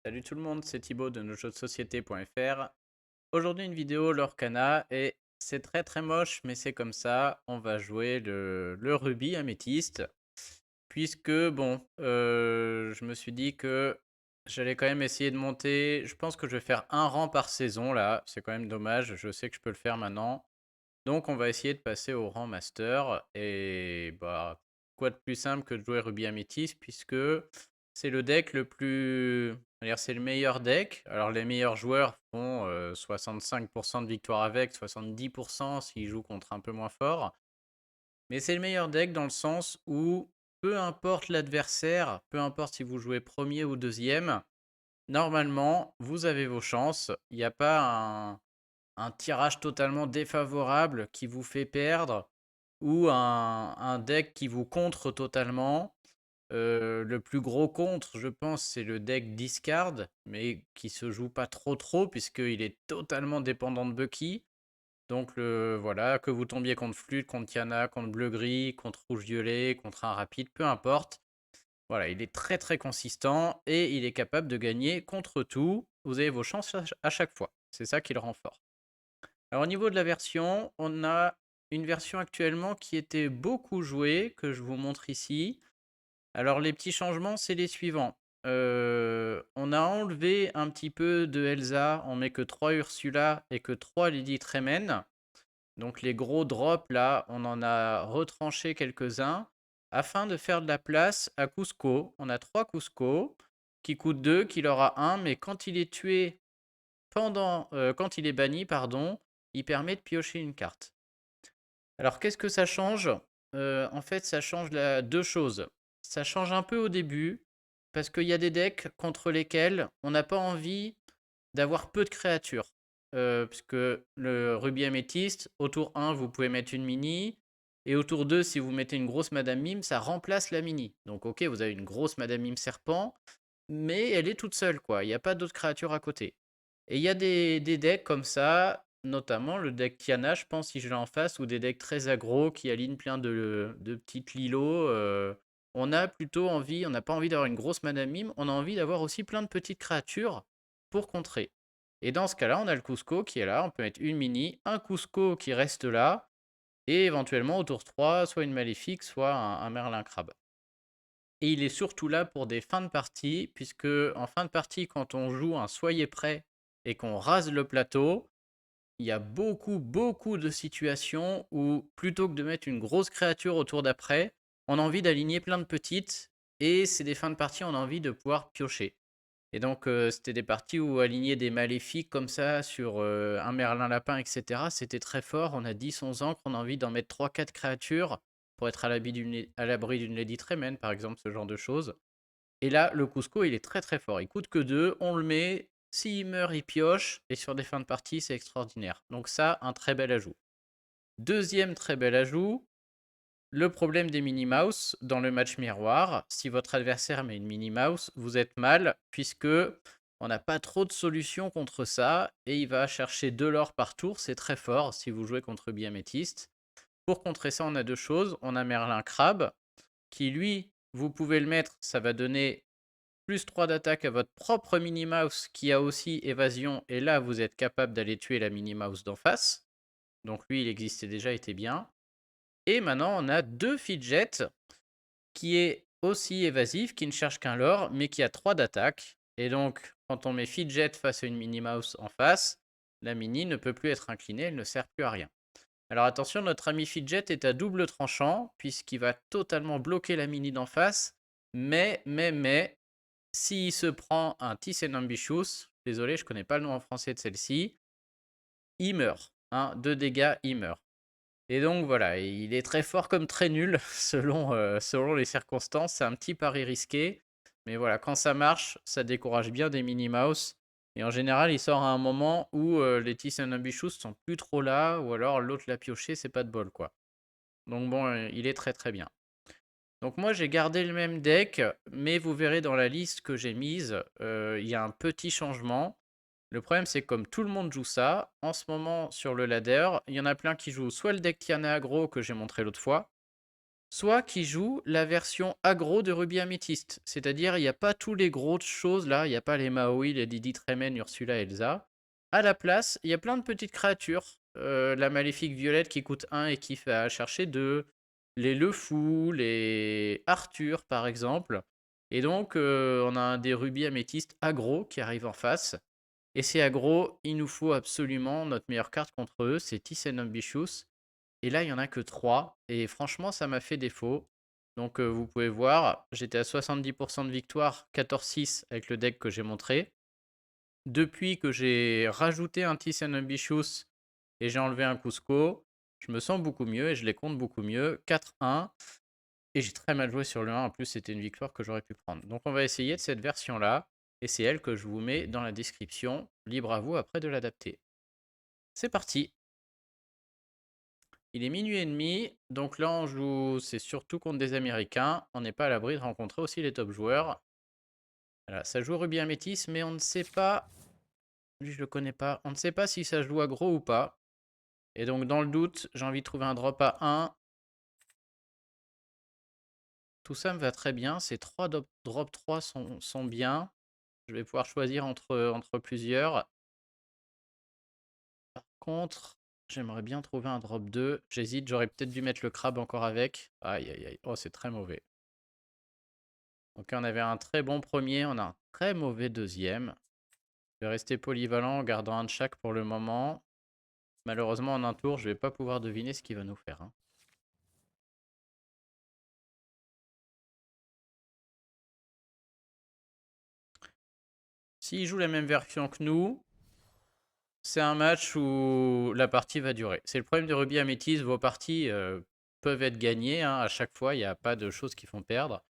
Salut tout le monde, c'est Thibaut de nosjeuxdesociété.fr. Aujourd'hui une vidéo Lorcana et c'est très moche mais c'est comme ça, on va jouer le rubis améthyste puisque bon, je me suis dit que j'allais quand même essayer de monter, je pense que je vais faire un rang par saison là, c'est quand même dommage, je sais que je peux le faire maintenant. Donc on va essayer de passer au rang master et bah quoi de plus simple que de jouer rubis améthyste puisque c'est le deck le plus, c'est le meilleur deck. Alors les meilleurs joueurs font 65% de victoire avec, 70% s'ils jouent contre un peu moins fort. Mais c'est le meilleur deck dans le sens où peu importe l'adversaire, peu importe si vous jouez premier ou deuxième, normalement vous avez vos chances. Il n'y a pas un tirage totalement défavorable qui vous fait perdre ou un deck qui vous contre totalement. Le plus gros contre, je pense, c'est le deck Discard, mais qui se joue pas trop, puisqu'il est totalement dépendant de Bucky. Donc voilà, que vous tombiez contre Flûte, contre Kiana, contre Bleu-Gris, contre Rouge-Violet, contre un rapide, peu importe. Voilà, il est très consistant et il est capable de gagner contre tout. Vous avez vos chances à chaque fois. C'est ça qui le rend fort. Alors au niveau de la version, on a une version actuellement qui était beaucoup jouée, que je vous montre ici. Alors les petits changements, c'est les suivants. On a enlevé un petit peu de Elsa, on met que 3 Ursula et que 3 Lady Tremen. Donc les gros drops là, on en a retranché quelques-uns afin de faire de la place à Cusco. On a 3 Cusco qui coûtent 2, qu'il aura 1, mais quand il est tué quand il est banni, pardon, il permet de piocher une carte. Alors qu'est-ce que ça change? En fait, ça change deux choses. Ça change un peu au début, parce qu'il y a des decks contre lesquels on n'a pas envie d'avoir peu de créatures. Puisque le rubis améthyste, au tour 1, vous pouvez mettre une mini, et au tour 2, si vous mettez une grosse Madame Mime, ça remplace la mini. Donc ok, vous avez une grosse Madame Mime serpent, mais elle est toute seule, quoi. Il n'y a pas d'autres créatures à côté. Et il y a des decks comme ça, notamment le deck Kiana, je pense, si je l'ai en face, ou des decks très aggro qui alignent plein de petites Lilo. On a plutôt envie, on n'a pas envie d'avoir une grosse Madame Mime, on a envie d'avoir aussi plein de petites créatures pour contrer. Et dans ce cas-là, on a le Cusco qui est là, on peut mettre une mini, un Cusco qui reste là, et éventuellement au tour 3, soit une Maléfique, soit un Merlin Crabe. Et il est surtout là pour des fins de partie, puisque en fin de partie, quand on joue un Soyez prêt et qu'on rase le plateau, il y a beaucoup de situations où plutôt que de mettre une grosse créature au tour d'après, on a envie d'aligner plein de petites, et c'est des fins de partie, on a envie de pouvoir piocher. Et donc c'était des parties où aligner des maléfiques comme ça sur un merlin lapin, etc. C'était très fort. On a 10-11 ans qu'on a envie d'en mettre 3-4 créatures pour être à l'abri d'une Lady Tremaine, par exemple, ce genre de choses. Et là, le Cusco, il est très fort. Il coûte que 2, on le met, s'il meurt, il pioche, et sur des fins de partie, c'est extraordinaire. Donc ça, un très bel ajout. Deuxième très bel ajout, le problème des mini-mouse dans le match miroir, si votre adversaire met une mini-mouse, vous êtes mal, puisque on n'a pas trop de solutions contre ça, et il va chercher 2 l'or par tour, c'est très fort si vous jouez contre Biaméthyste. Pour contrer ça, on a deux choses. On a Merlin Crabe, qui lui, vous pouvez le mettre, ça va donner plus 3 d'attaque à votre propre mini-mouse, qui a aussi évasion, et là, vous êtes capable d'aller tuer la mini-mouse d'en face. Donc lui, il existait déjà, était bien. Et maintenant, on a deux Fidget, qui est aussi évasif, qui ne cherche qu'un lore, mais qui a 3 d'attaque. Et donc, quand on met Fidget face à une mini-mouse en face, la mini ne peut plus être inclinée, elle ne sert plus à rien. Alors attention, notre ami Fidget est à double tranchant, puisqu'il va totalement bloquer la mini d'en face, mais, s'il se prend un Thyssen Ambitious, désolé, je connais pas le nom en français de celle-ci, il meurt. 2 dégâts, il meurt. Et donc voilà, il est très fort comme très nul selon les circonstances. C'est un petit pari risqué. Mais voilà, quand ça marche, ça décourage bien des mini-mouse. Et en général, il sort à un moment où les Thyssen Ambitious sont plus trop là, ou alors l'autre l'a pioché, c'est pas de bol quoi. Donc bon, il est très bien. Donc moi j'ai gardé le même deck, mais vous verrez dans la liste que j'ai mise, il y a un petit changement. Le problème c'est que comme tout le monde joue ça, en ce moment sur le ladder, il y en a plein qui jouent soit le deck Tiana aggro que j'ai montré l'autre fois, soit qui joue la version aggro de Ruby Améthyste. C'est-à-dire, il n'y a pas tous les grosses choses là, il n'y a pas les Maui, les Didi Tremen, Ursula, Elsa. À la place, il y a plein de petites créatures. La maléfique violette qui coûte 1 et qui fait chercher 2. Les Le Fou, les Arthur par exemple. Et donc, on a des rubis améthystes aggro qui arrivent en face. Et ces aggro, il nous faut absolument notre meilleure carte contre eux, c'est Thyssen Ambitious. Et là, il n'y en a que 3. Et franchement, ça m'a fait défaut. Donc, vous pouvez voir, j'étais à 70% de victoire, 14-6 avec le deck que j'ai montré. Depuis que j'ai rajouté un Thyssen Ambitious et j'ai enlevé un Cusco, je me sens beaucoup mieux et je les compte beaucoup mieux. 4-1. Et j'ai très mal joué sur le 1. En plus, c'était une victoire que j'aurais pu prendre. Donc, on va essayer de cette version-là. Et c'est elle que je vous mets dans la description. Libre à vous après de l'adapter. C'est parti. Il est minuit et demi, donc là on joue, c'est surtout contre des Américains. On n'est pas à l'abri de rencontrer aussi les top joueurs. Voilà, ça joue Ruby Améthyste, mais on ne sait pas, lui je le connais pas, on ne sait pas si ça joue aggro ou pas. Et donc dans le doute, j'ai envie de trouver un drop à 1. Tout ça me va très bien, ces 3 drop 3 sont bien. Je vais pouvoir choisir entre plusieurs. Par contre, j'aimerais bien trouver un drop 2. J'hésite, j'aurais peut-être dû mettre le crabe encore avec. Aïe aïe aïe, oh c'est très mauvais. Donc on avait un très bon premier, on a un très mauvais deuxième. Je vais rester polyvalent en gardant un de chaque pour le moment. Malheureusement en un tour, je ne vais pas pouvoir deviner ce qu'il va nous faire. Hein. S'il joue la même version que nous, c'est un match où la partie va durer. C'est le problème de Ruby Améthyste, vos parties peuvent être gagnées. Hein. À chaque fois, il n'y a pas de choses qui font perdre.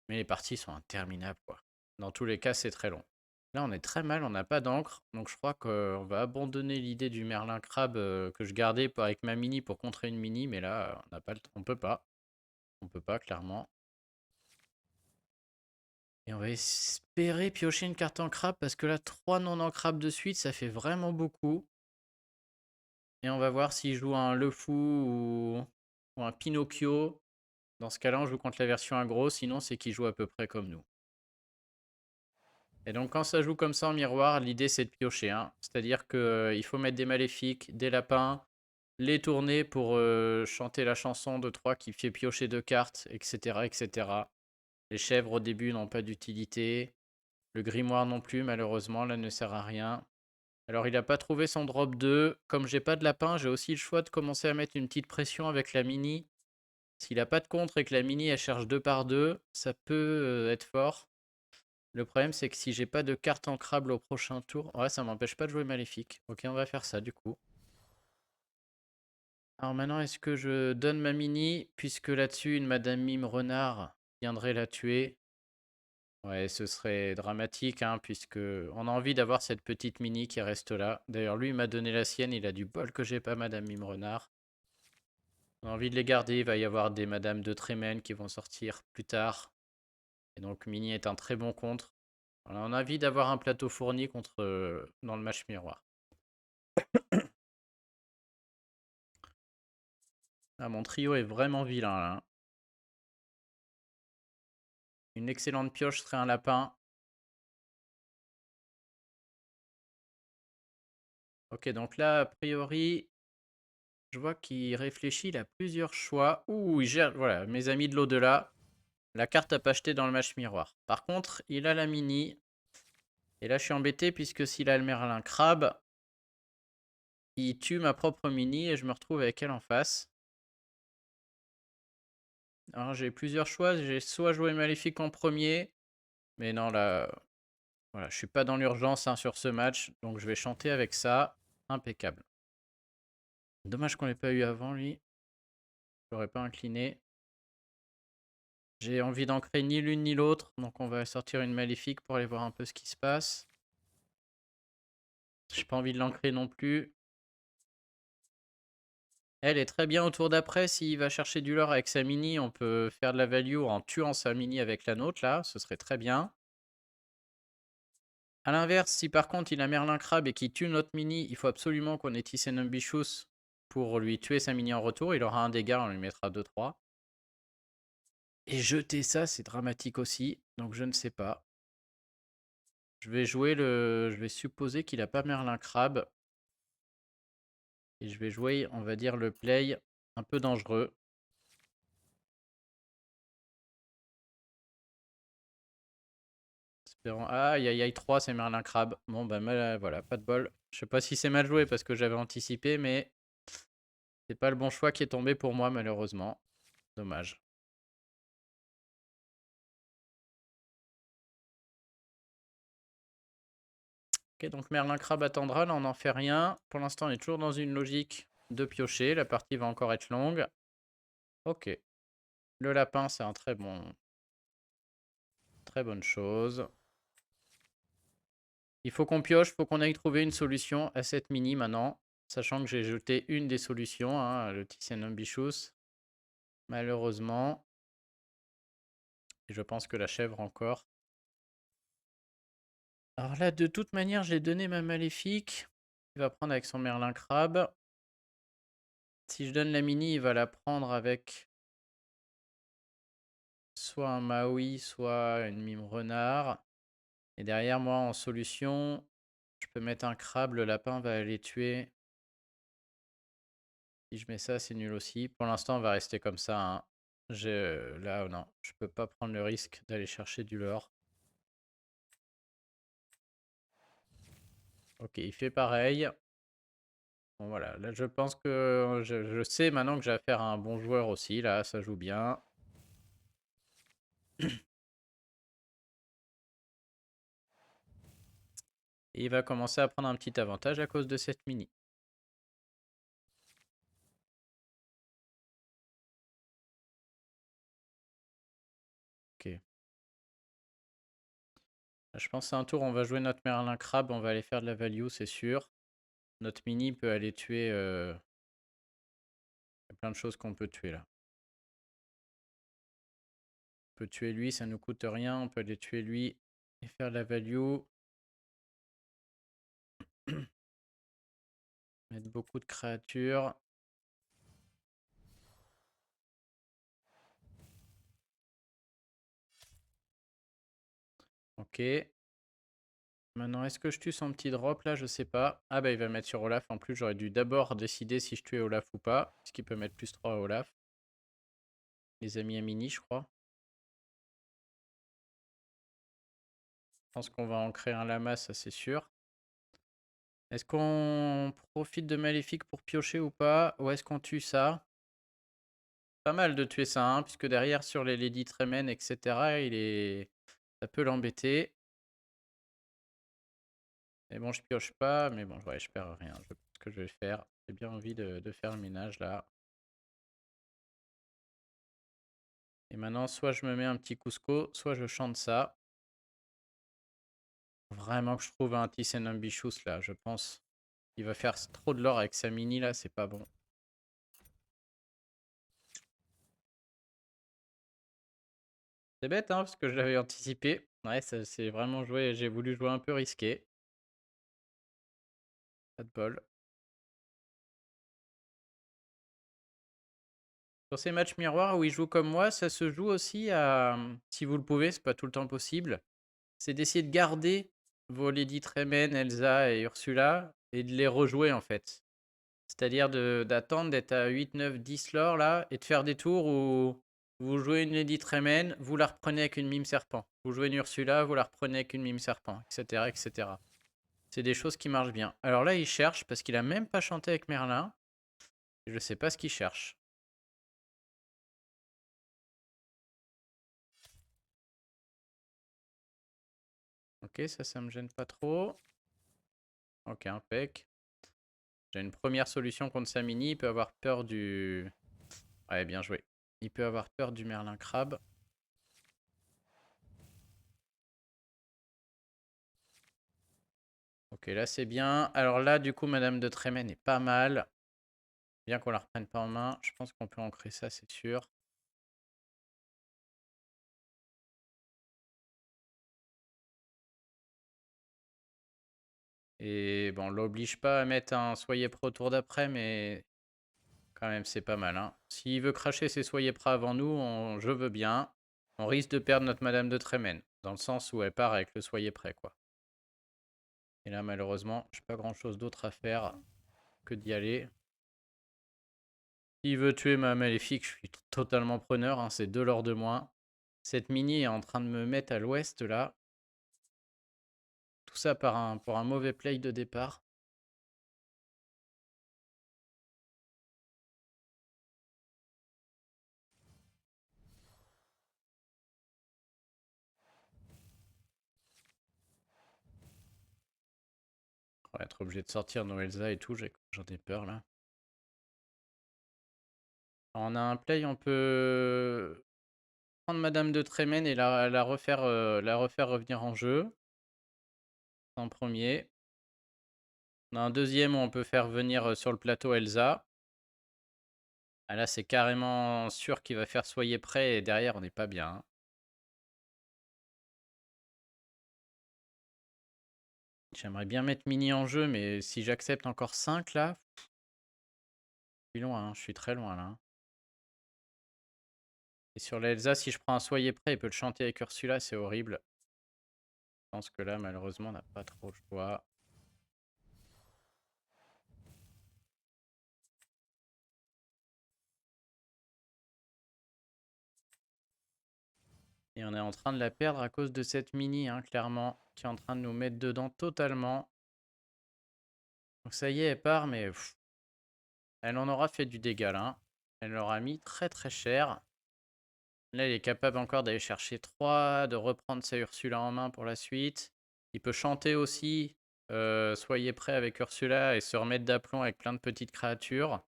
Mais les parties sont interminables. Quoi. Dans tous les cas, c'est très long. Là, on est très mal, on n'a pas d'encre. Donc, je crois qu'on va abandonner l'idée du Merlin Crabe que je gardais avec ma mini pour contrer une mini. Mais là, on n'a pas on peut pas. On peut pas, clairement. Et on va espérer piocher une carte en crabe parce que là, 3 non en crabe de suite, ça fait vraiment beaucoup. Et on va voir s'il joue un Le Fou ou un Pinocchio. Dans ce cas-là, on joue contre la version aggro. Sinon, c'est qu'il joue à peu près comme nous. Et donc quand ça joue comme ça en miroir, l'idée c'est de piocher. Hein. C'est-à-dire qu'il faut mettre des maléfiques, des lapins, les tourner pour chanter la chanson de 3 qui fait piocher 2 cartes, etc., etc. Les chèvres au début n'ont pas d'utilité. Le grimoire non plus, malheureusement, là ne sert à rien. Alors il n'a pas trouvé son drop 2. Comme j'ai pas de lapin, j'ai aussi le choix de commencer à mettre une petite pression avec la mini. S'il n'a pas de contre et que la mini elle cherche 2 par 2, ça peut être fort. Le problème, c'est que si j'ai pas de carte ancrable au prochain tour, ouais, ça m'empêche pas de jouer maléfique. Ok, on va faire ça du coup. Alors maintenant, est-ce que je donne ma mini, puisque là-dessus, une Madame Mime Renard viendrait la tuer? Ouais, ce serait dramatique, hein, puisque on a envie d'avoir cette petite mini qui reste là. D'ailleurs, lui, il m'a donné la sienne, il a du bol que j'ai pas Madame Mime Renard. On a envie de les garder, il va y avoir des Madame de Trémen qui vont sortir plus tard. Et donc, mini est un très bon contre. On a envie d'avoir un plateau fourni contre dans le match miroir. Ah, mon trio est vraiment vilain là. Hein. Une excellente pioche serait un lapin. Ok, donc là, a priori, je vois qu'il réfléchit, il a plusieurs choix. Ouh, il gère, voilà, mes amis de l'au-delà. La carte à pas acheter dans le match miroir. Par contre, il a la mini. Et là, je suis embêté puisque s'il a le Merlin Crabe, il tue ma propre mini et je me retrouve avec elle en face. Alors, j'ai plusieurs choix. J'ai soit joué Maléfique en premier. Mais non, là, voilà, je suis pas dans l'urgence hein, sur ce match. Donc, je vais chanter avec ça. Impeccable. Dommage qu'on l'ait pas eu avant, lui. Je l'aurais pas incliné. J'ai envie d'ancrer ni l'une ni l'autre. Donc, on va sortir une maléfique pour aller voir un peu ce qui se passe. J'ai pas envie de l'ancrer non plus. Elle est très bien au tour d'après. S'il va chercher du lore avec sa mini, on peut faire de la value en tuant sa mini avec la nôtre, là. Ce serait très bien. A l'inverse, si par contre il a Merlin Crabe et qu'il tue notre mini, il faut absolument qu'on ait Thyssen Ambitious pour lui tuer sa mini en retour. Il aura un dégât, on lui mettra 2-3. Et jeter ça, c'est dramatique aussi. Donc je ne sais pas. Je vais supposer qu'il a pas Merlin Crabe. Et je vais jouer, on va dire, le play un peu dangereux. Espérons... Ah, aïe aïe aïe, 3, c'est Merlin Crabe. Bon, bah voilà, pas de bol. Je sais pas si c'est mal joué parce que j'avais anticipé, mais c'est pas le bon choix qui est tombé pour moi, malheureusement. Dommage. Ok, donc Merlin Crabe attendra, là on n'en fait rien. Pour l'instant, on est toujours dans une logique de piocher. La partie va encore être longue. Ok. Le lapin, c'est un très très bonne chose. Il faut qu'on pioche, il faut qu'on aille trouver une solution à cette mini maintenant. Sachant que j'ai jeté une des solutions, hein, le Titian Ambitious. Malheureusement. Et je pense que la chèvre encore. Alors là, de toute manière, j'ai donné ma maléfique. Il va prendre avec son Merlin Crabe. Si je donne la mini, il va la prendre avec soit un Maui, soit une mime renard. Et derrière, moi, en solution, je peux mettre un crabe. Le lapin va aller tuer. Si je mets ça, c'est nul aussi. Pour l'instant, on va rester comme ça, hein. Là, non, je peux pas prendre le risque d'aller chercher du lore. Ok, il fait pareil. Bon, voilà, là, je pense que je sais maintenant que j'ai affaire à un bon joueur aussi. Là, ça joue bien. Et il va commencer à prendre un petit avantage à cause de cette mini. Ok. Je pense que c'est un tour, on va jouer notre Merlin Crabe, on va aller faire de la value, c'est sûr. Notre mini peut aller tuer... Il y a plein de choses qu'on peut tuer là. On peut tuer lui, ça nous coûte rien. On peut aller tuer lui et faire de la value. Mettre beaucoup de créatures. Ok. Maintenant, est-ce que je tue son petit drop là? Je sais pas. Ah bah il va mettre sur Olaf. En plus, j'aurais dû d'abord décider si je tuais Olaf ou pas. Parce qu'il peut mettre plus 3 à Olaf. Les amis à mini, je crois. Je pense qu'on va en créer un lama, ça c'est sûr. Est-ce qu'on profite de Maléfique pour piocher ou pas? Ou est-ce qu'on tue ça? Pas mal de tuer ça, hein, puisque derrière sur les Lady Tremen, etc., ça peut l'embêter. Mais bon, je pioche pas, mais bon, ouais, je perds rien. Je sais ce que je vais faire. J'ai bien envie de faire le ménage là. Et maintenant, soit je me mets un petit Cusco, soit je chante ça. Vraiment que je trouve un Thyssen Ambitious là, je pense. Il va faire trop de l'or avec sa mini là, c'est pas bon. C'est bête, hein, parce que je l'avais anticipé. Ouais, c'est vraiment joué. J'ai voulu jouer un peu risqué. Pas de bol. Sur ces matchs miroirs où il joue comme moi, ça se joue aussi à, si vous le pouvez, c'est pas tout le temps possible, c'est d'essayer de garder vos Lady Tremen, Elsa et Ursula et de les rejouer en fait. C'est-à-dire d'attendre d'être à 8, 9, 10 lore là et de faire des tours où vous jouez une Lady Tremen, vous la reprenez avec une mime serpent. Vous jouez une Ursula, vous la reprenez avec une mime serpent, etc. etc. C'est des choses qui marchent bien. Alors là, il cherche parce qu'il a même pas chanté avec Merlin. Je sais pas ce qu'il cherche. Ok, ça me gêne pas trop. Ok, impec. J'ai une première solution contre sa mini. Il peut avoir peur du... Ouais, bien joué. Il peut avoir peur du Merlin Crabe. Ok, là c'est bien. Alors là, du coup, Madame de Trémen est pas mal. Bien qu'on la reprenne pas en main. Je pense qu'on peut ancrer ça, c'est sûr. Et bon, on l'oblige pas à mettre un Soyez prêt au tour d'après, mais quand même, c'est pas mal, hein. S'il veut cracher ses Soyez prêts avant nous, je veux bien. on risque de perdre notre Madame de Trémène. Dans le sens où elle part avec le soyez prêt, quoi. Et là, malheureusement, j'ai pas grand-chose d'autre à faire que d'y aller. S'il veut tuer ma maléfique, je suis totalement preneur, hein, c'est 2 lords de moins. Cette mini est en train de me mettre à l'ouest, là. Tout ça pour un mauvais play de départ. On va être obligé de sortir nos Elsa et tout, j'en ai peur, là. On a un play, on peut prendre Madame de Trémène et la refaire revenir en jeu. En premier. On a un deuxième où on peut faire venir sur le plateau Elsa. Ah là, c'est carrément sûr qu'il va faire soyez prêt et derrière, on n'est pas bien, hein. J'aimerais bien mettre Mini en jeu, mais si j'accepte encore 5 là, je suis loin, hein, je suis très loin là, hein. Et sur l'Elsa, si je prends un soyez prêt, il peut le chanter avec Ursula, c'est horrible. Je pense que là, malheureusement, on n'a pas trop le choix. Et on est en train de la perdre à cause de cette Mini, hein, clairement, qui est en train de nous mettre dedans totalement. Donc ça y est, elle part, mais elle en aura fait du dégât là, hein. Elle l'aura mis très très cher. Là, il est capable encore d'aller chercher 3, de reprendre sa Ursula en main pour la suite. Il peut chanter aussi soyez prêts avec Ursula et se remettre d'aplomb avec plein de petites créatures.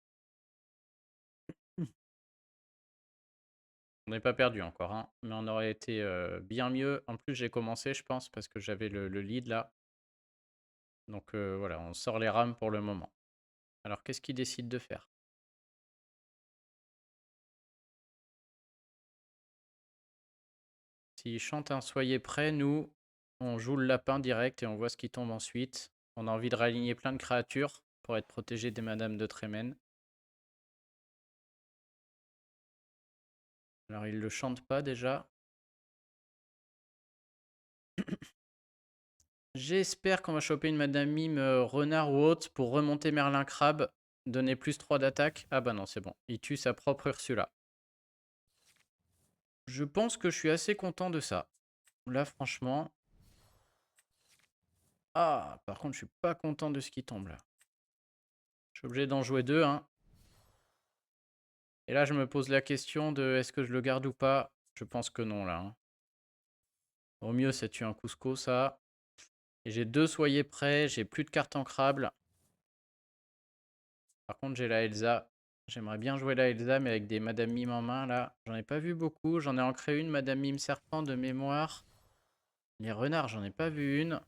On n'est pas perdu encore, hein, mais on aurait été bien mieux. En plus, j'ai commencé, je pense, parce que j'avais le lead là. Donc voilà, on sort les rames pour le moment. Alors, qu'est-ce qu'il décide de faire? S'il chante un soyez prêts, nous, on joue le lapin direct et on voit ce qui tombe ensuite. On a envie de réaligner plein de créatures pour être protégé des Madames de Trémène. Alors, il le chante pas déjà. J'espère qu'on va choper une Madame Mime renard ou autre pour remonter Merlin Crabe, donner plus 3 d'attaque. Ah bah non, c'est bon. Il tue sa propre Ursula. Je pense que je suis assez content de ça. Là, franchement... Ah, par contre, je suis pas content de ce qui tombe là. Je suis obligé d'en jouer 2, hein. Et là, je me pose la question de est-ce que je le garde ou pas. Je pense que non, là, hein. Au mieux, ça tue un Cusco, ça. Et j'ai 2 soyez prêts, j'ai plus de cartes ancrables. Par contre, j'ai la Elsa. J'aimerais bien jouer la Elsa, mais avec des Madame Mime en main, là. J'en ai pas vu beaucoup. J'en ai ancré une, Madame Mime Serpent, de mémoire. Les renards, j'en ai pas vu une.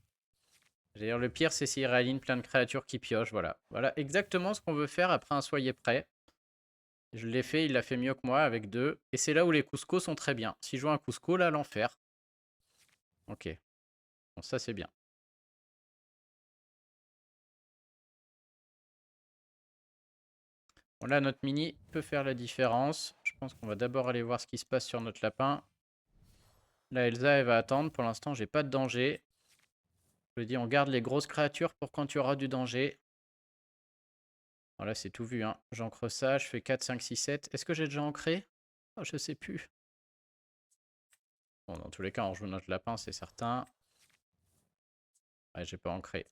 D'ailleurs, le pire, c'est s'il réaligne plein de créatures qui piochent, voilà. Voilà exactement ce qu'on veut faire après un soyez prêt. Je l'ai fait, il l'a fait mieux que moi, avec 2. Et c'est là où les Cusco sont très bien. Si je joue un Cusco, là, l'enfer. Ok. Bon, ça, c'est bien. Bon, là, notre mini peut faire la différence. Je pense qu'on va d'abord aller voir ce qui se passe sur notre lapin. Là, Elsa, elle va attendre. Pour l'instant, j'ai pas de danger. Je dis, on garde les grosses créatures pour quand tu auras du danger. Voilà, c'est tout vu, hein. J'ancre ça, je fais 4, 5, 6, 7. Est-ce que j'ai déjà ancré? Oh, je sais plus. Bon, dans tous les cas, on joue notre lapin, c'est certain. Ouais, j'ai pas ancré.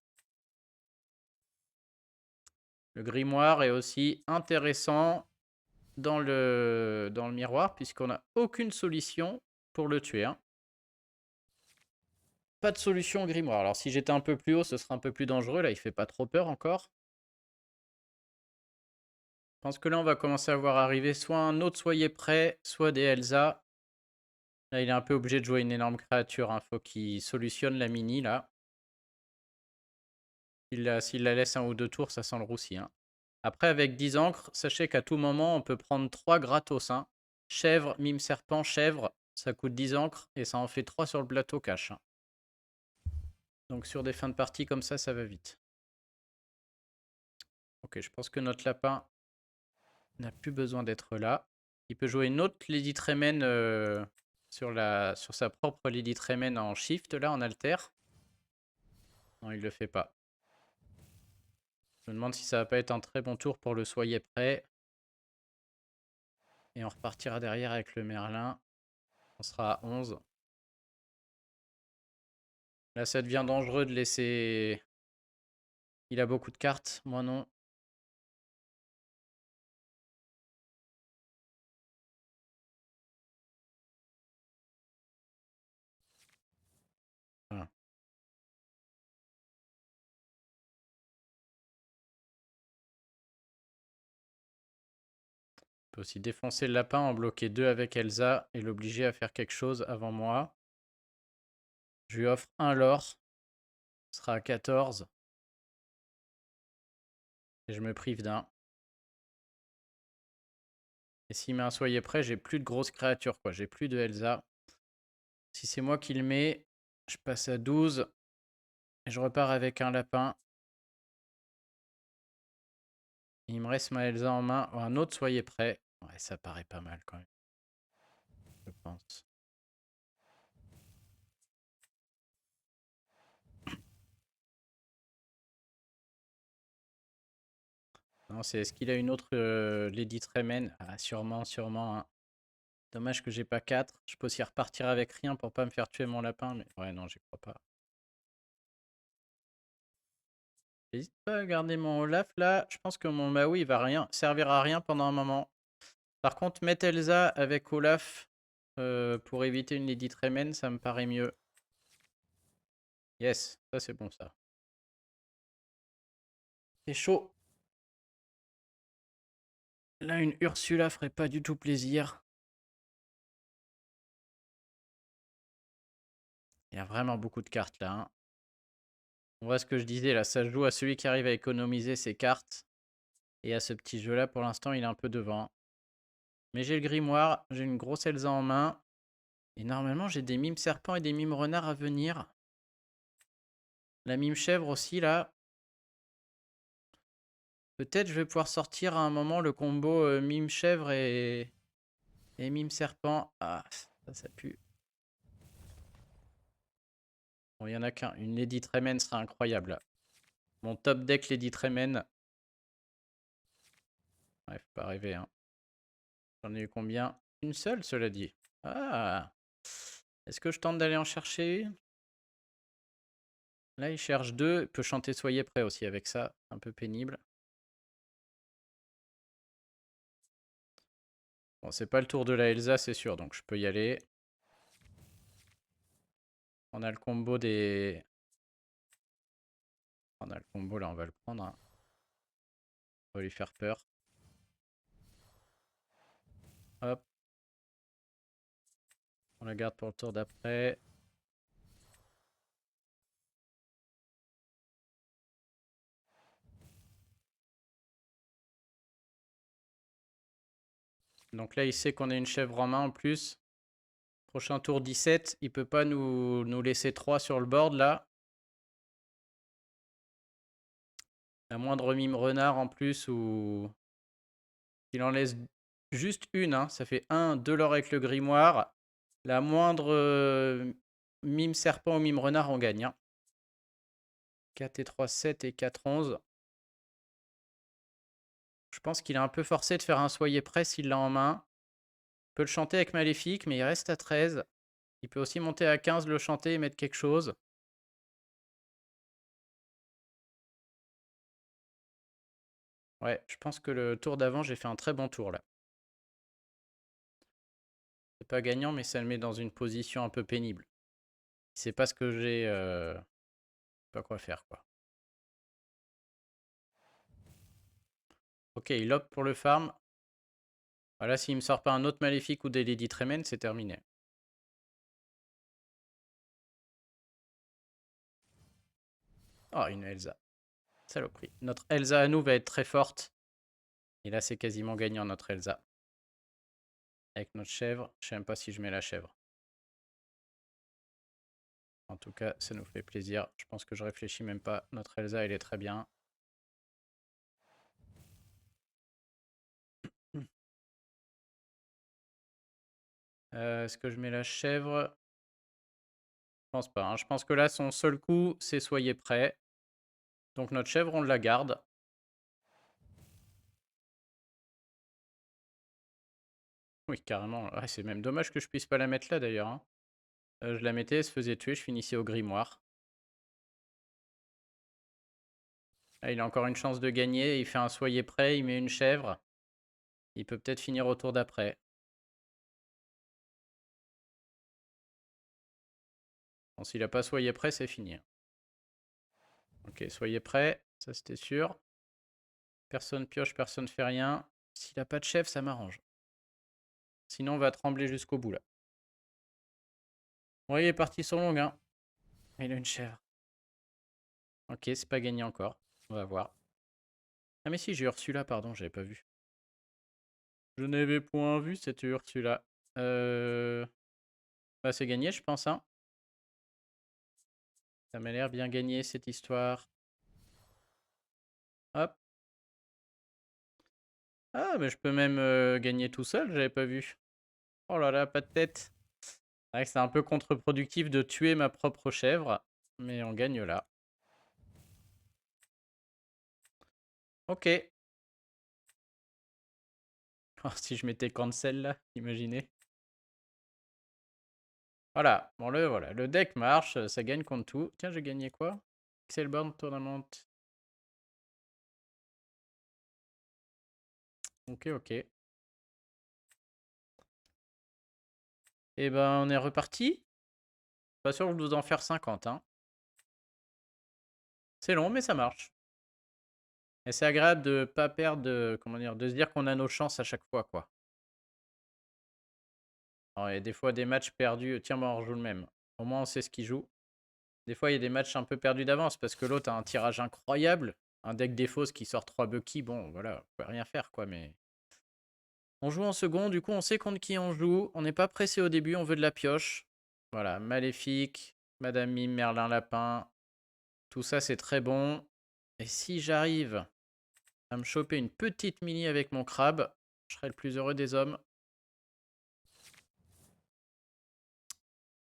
Le grimoire est aussi intéressant dans le miroir, puisqu'on n'a aucune solution pour le tuer, hein. Pas de solution au grimoire. Alors, si j'étais un peu plus haut, ce serait un peu plus dangereux. Là, il fait pas trop peur encore. Je pense que là, on va commencer à voir arriver soit un autre soyez prêt, soit des Elsa. Là, il est un peu obligé de jouer une énorme créature, hein. Faut qu'il solutionne la mini, là. S'il la laisse un ou deux tours, ça sent le roussi, hein. Après, avec 10 encres, sachez qu'à tout moment, on peut prendre 3 gratos, hein. Chèvre, mime serpent, chèvre, ça coûte 10 encres et ça en fait 3 sur le plateau cash, hein. Donc sur des fins de partie comme ça va vite. Ok, je pense que notre lapin n'a plus besoin d'être là. Il peut jouer une autre Lady Tremaine sur sa propre Lily Tremen en shift, là, en alter. Non, il le fait pas. Je me demande si ça va pas être un très bon tour pour le Soyez prêt. Et on repartira derrière avec le Merlin. On sera à 11. Là, ça devient dangereux de laisser... Il a beaucoup de cartes, moi non. Voilà. On peut aussi défoncer le lapin, en bloquer 2 avec Elsa et l'obliger à faire quelque chose avant moi. Je lui offre un lore. Ce sera à 14. Et je me prive d'un. Et s'il met un Soyez prêt, j'ai plus de grosses créatures, quoi. J'ai plus de Elsa. Si c'est moi qui le mets, je passe à 12. Et je repars avec un lapin. Il me reste ma Elsa en main. Oh, un autre Soyez prêt. Ouais, ça paraît pas mal quand même, je pense. Non, c'est est-ce qu'il a une autre Lady Tremen? Ah, sûrement, sûrement, hein. Dommage que j'ai pas 4. Je peux aussi repartir avec rien pour pas me faire tuer mon lapin. Mais ouais, non, j'y crois pas. J'hésite pas à garder mon Olaf là. Je pense que mon Maui il va rien servir à rien pendant un moment. Par contre, mettre Elsa avec Olaf pour éviter une Lady Tremen, ça me paraît mieux. Yes, ça c'est bon ça. C'est chaud. Là, une Ursula ferait pas du tout plaisir. Il y a vraiment beaucoup de cartes là, hein. On voit ce que je disais là, ça joue à celui qui arrive à économiser ses cartes. Et à ce petit jeu là, pour l'instant, il est un peu devant. Mais j'ai le grimoire, j'ai une grosse Elsa en main. Et normalement, j'ai des mimes serpents et des mimes renards à venir. La mime chèvre aussi là. Peut-être je vais pouvoir sortir à un moment le combo mime chèvre et mime serpent. Ah, ça pue. Bon, il n'y en a qu'un. Une Lady Tremen sera incroyable là. Mon top deck Lady Tremen. Ouais, faut pas rêver, hein. J'en ai eu combien? Une seule, cela dit. Ah. Est-ce que je tente d'aller en chercher une? Là, il cherche 2. Il peut chanter Soyez prêt aussi avec ça. Un peu pénible. Bon, c'est pas le tour de la Elsa, c'est sûr. Donc, je peux y aller. On a le combo des... On a le combo là, on va le prendre, hein. On va lui faire peur. Hop. On la garde pour le tour d'après. Donc là, il sait qu'on a une chèvre en main en plus. Prochain tour 17. Il peut pas nous laisser 3 sur le board là. La moindre mime renard en plus ou... Il en laisse juste une, hein. Ça fait 1, 2 l'or avec le grimoire. La moindre mime serpent ou mime renard, on gagne, hein. 4 et 3, 7 et 4, 11. Je pense qu'il est un peu forcé de faire un Soyez prêt s'il l'a en main. Il peut le chanter avec Maléfique, mais il reste à 13. Il peut aussi monter à 15, le chanter et mettre quelque chose. Ouais, je pense que le tour d'avant, j'ai fait un très bon tour là. C'est pas gagnant, mais ça le met dans une position un peu pénible. Il sait pas ce que j'ai... pas quoi faire, quoi. Ok, il opte pour le farm. Voilà, s'il me sort pas un autre Maléfique ou des Lady Tremen, c'est terminé. Oh, une Elsa. Saloperie. Notre Elsa à nous va être très forte. Et là, c'est quasiment gagnant, notre Elsa. Avec notre chèvre. Je sais même pas si je mets la chèvre. En tout cas, ça nous fait plaisir. Je pense que je réfléchis même pas. Notre Elsa, elle est très bien. Est-ce que je mets la chèvre? Je pense pas, hein. Je pense que là, son seul coup, c'est soyez prêts. Donc notre chèvre, on la garde. Oui, carrément. Ouais, c'est même dommage que je puisse pas la mettre là, d'ailleurs, hein. Je la mettais, elle se faisait tuer, je finissais au grimoire. Ah, il a encore une chance de gagner, il fait un soyez prêt, il met une chèvre. Il peut peut-être finir au tour d'après. Bon, s'il a pas soyez prêt, c'est fini. Ok, soyez prêt, ça c'était sûr. Personne pioche, personne fait rien. S'il a pas de chèvre, ça m'arrange. Sinon, on va trembler jusqu'au bout là. Oui, il est parti sur longue, hein. Il a une chèvre. Ok, c'est pas gagné encore. On va voir. Ah mais si, j'ai Ursula, pardon, j'avais pas vu. Je n'avais point vu cette Ursula. Bah c'est gagné, je pense, hein. Ça m'a l'air bien gagné, cette histoire. Hop. Ah, mais je peux même gagner tout seul, j'avais pas vu. Oh là là, pas de tête. C'est vrai que c'est un peu contre-productif de tuer ma propre chèvre, mais on gagne là. Ok. Oh, si je mettais cancel là, imaginez. Voilà, bon voilà, le deck marche, ça gagne contre tout. Tiens, j'ai gagné quoi? Excelborn Tournament. Ok, ok. Et ben, on est reparti. Pas sûr de vous en faire 50, hein. C'est long, mais ça marche. Et c'est agréable de pas perdre, comment dire, de se dire qu'on a nos chances à chaque fois, quoi. Alors, il y a des fois des matchs perdus. Tiens, bon, on rejoue le même. Au moins, on sait ce qu'il joue. Des fois, il y a des matchs un peu perdus d'avance parce que l'autre a un tirage incroyable. Un deck défausse qui sort 3 Bucky. Bon, voilà, on peut rien faire, quoi, mais... On joue en second, du coup, on sait contre qui on joue. On n'est pas pressé au début, on veut de la pioche. Voilà, Maléfique, Madame Mime, Merlin Lapin. Tout ça, c'est très bon. Et si j'arrive à me choper une petite mini avec mon crabe, je serai le plus heureux des hommes.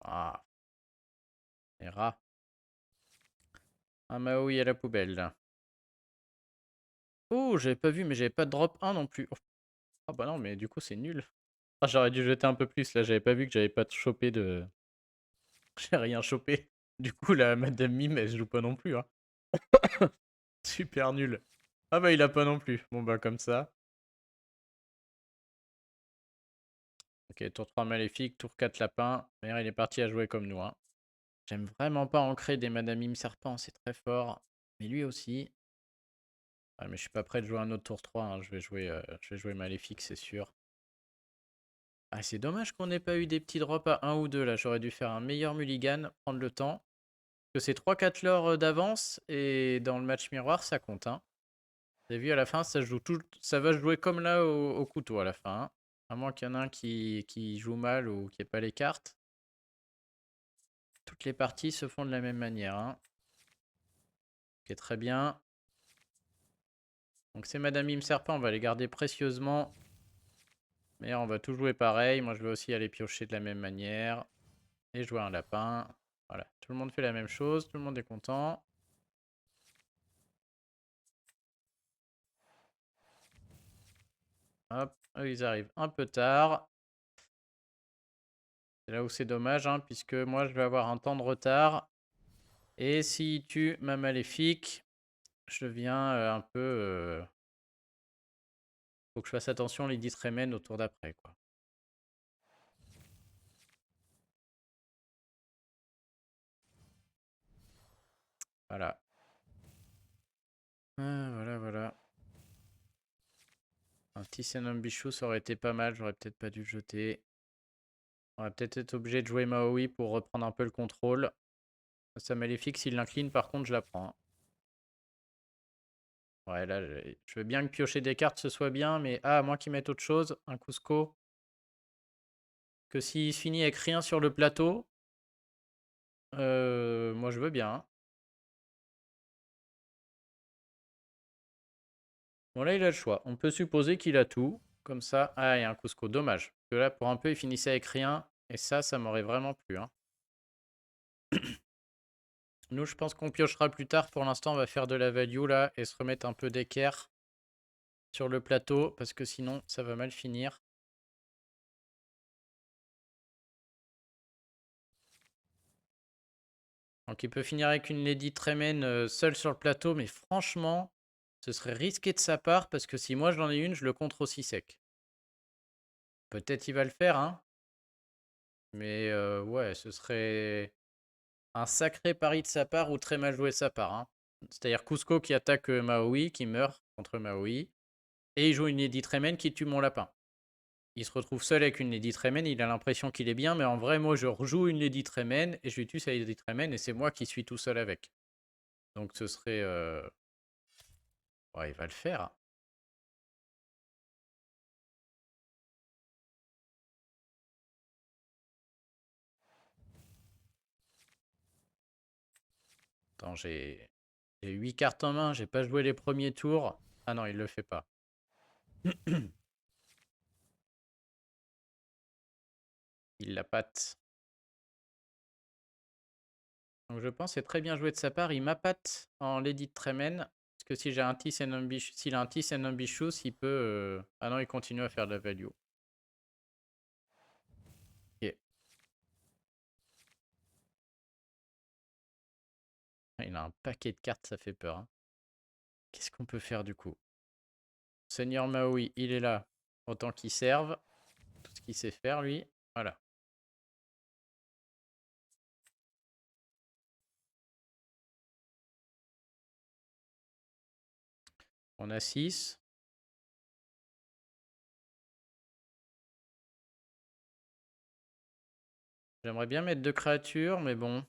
Ah, les rats. Un Maui à la poubelle. Oh, j'avais pas vu, mais j'avais pas de drop 1 non plus. Oh. Ah bah non, mais du coup, c'est nul. Ah, j'aurais dû jeter un peu plus, là, j'avais pas vu que j'avais pas chopé de... J'ai rien chopé. Du coup, la Madame Mime, elle se joue pas non plus, hein. Super nul. Ah bah, il a pas non plus. Bon bah, comme ça. Ok, tour 3 Maléfique, tour 4 Lapin. D'ailleurs, il est parti à jouer comme nous, hein. J'aime vraiment pas ancrer des Madame Mime Serpent, c'est très fort. Mais lui aussi. Ah, mais je suis pas prêt de jouer un autre tour 3, hein. Je vais jouer Maléfique, c'est sûr. Ah, c'est dommage qu'on n'ait pas eu des petits drops à 1 ou 2 là. J'aurais dû faire un meilleur mulligan, prendre le temps. Parce que c'est 3-4 lore d'avance et dans le match miroir, ça compte, hein. Vous avez vu, à la fin, ça joue tout, ça va jouer comme là au couteau à la fin, hein. À moins qu'il y en ait un qui joue mal ou qui n'ait pas les cartes. Toutes les parties se font de la même manière, hein. Ok, très bien. Donc c'est Madame Mime Serpent, on va les garder précieusement. Mais on va tout jouer pareil. Moi, je vais aussi aller piocher de la même manière. Et jouer un lapin. Voilà, tout le monde fait la même chose, tout le monde est content. Hop, eux, ils arrivent un peu tard. C'est là où c'est dommage, hein, puisque moi, je vais avoir un temps de retard. Et s'il tue ma maléfique, je deviens un peu... faut que je fasse attention les 10 Remen au tour d'après, quoi. Voilà. Ah, voilà, voilà. Un Tissanum Bichou, ça aurait été pas mal. J'aurais peut-être pas dû le jeter. On va peut-être être obligé de jouer Maui pour reprendre un peu le contrôle. Sa maléfique, s'il l'incline, par contre, je la prends, hein. Ouais, là, je veux bien que piocher des cartes, ce soit bien, mais à moins qu'ils mettent autre chose, un Cusco. Que s'il finit avec rien sur le plateau, moi je veux bien, hein. Bon, là, il a le choix. On peut supposer qu'il a tout. Comme ça. Ah, il y a un Cusco, dommage. Parce que là, pour un peu, il finissait avec rien. Et ça m'aurait vraiment plu. Hein. Nous, je pense qu'on piochera plus tard. Pour l'instant, on va faire de la value là et se remettre un peu d'équerre sur le plateau. Parce que sinon, ça va mal finir. Donc, il peut finir avec une Lady Tremaine seule sur le plateau. Mais franchement, ce serait risqué de sa part. Parce que si moi j'en ai une, je le contre aussi sec. Peut-être il va le faire, hein. Mais ouais, ce serait un sacré pari de sa part ou très mal joué de sa part. Hein. C'est-à-dire Cusco qui attaque Maui, qui meurt contre Maui. Et il joue une Lady Tremaine qui tue mon lapin. Il se retrouve seul avec une Lady Tremaine, il a l'impression qu'il est bien, mais en vrai, moi, je rejoue une Lady Tremaine et je lui tue sa Lady Tremaine et c'est moi qui suis tout seul avec. Donc ce serait... Ouais, il va le faire. Hein. Attends, j'ai 8 cartes en main, j'ai pas joué les premiers tours. Ah non, il le fait pas. Il la patte. Donc je pense que c'est très bien joué de sa part. Il m'appâte en Lady Tremaine. Parce que si j'ai un Tis and Ambitious, s'il a un Tis and Ambitious, il peut... Ah non, il continue à faire de la value. Ok. Il a un paquet de cartes, ça fait peur. Hein. Qu'est-ce qu'on peut faire du coup? Seigneur Maui, il est là. Autant qu'il serve. Tout ce qu'il sait faire, lui. Voilà. On a 6. J'aimerais bien mettre 2 créatures, mais bon.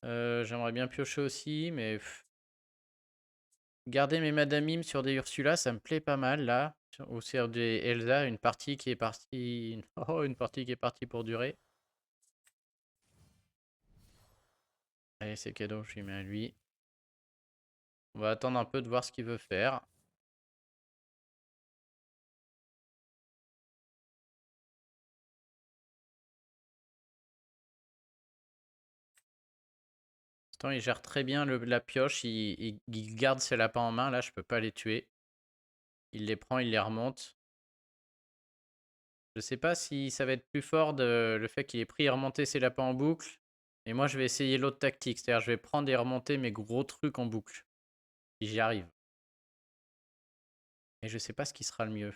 J'aimerais bien piocher aussi, mais... Garder mes Madame Mime sur des Ursula, ça me plaît pas mal, là. Ou sur des Elsa, une partie qui est partie... Oh, une partie qui est partie pour durer. Allez, c'est cadeau, je lui mets à lui. On va attendre un peu de voir ce qu'il veut faire. Pour l'instant, il gère très bien la pioche. Il garde ses lapins en main. Là, je peux pas les tuer. Il les prend, il les remonte. Je sais pas si ça va être plus fort le fait qu'il ait pris et remonté ses lapins en boucle. Et moi, je vais essayer l'autre tactique. C'est-à-dire, je vais prendre et remonter mes gros trucs en boucle. Si j'y arrive. Et je sais pas ce qui sera le mieux.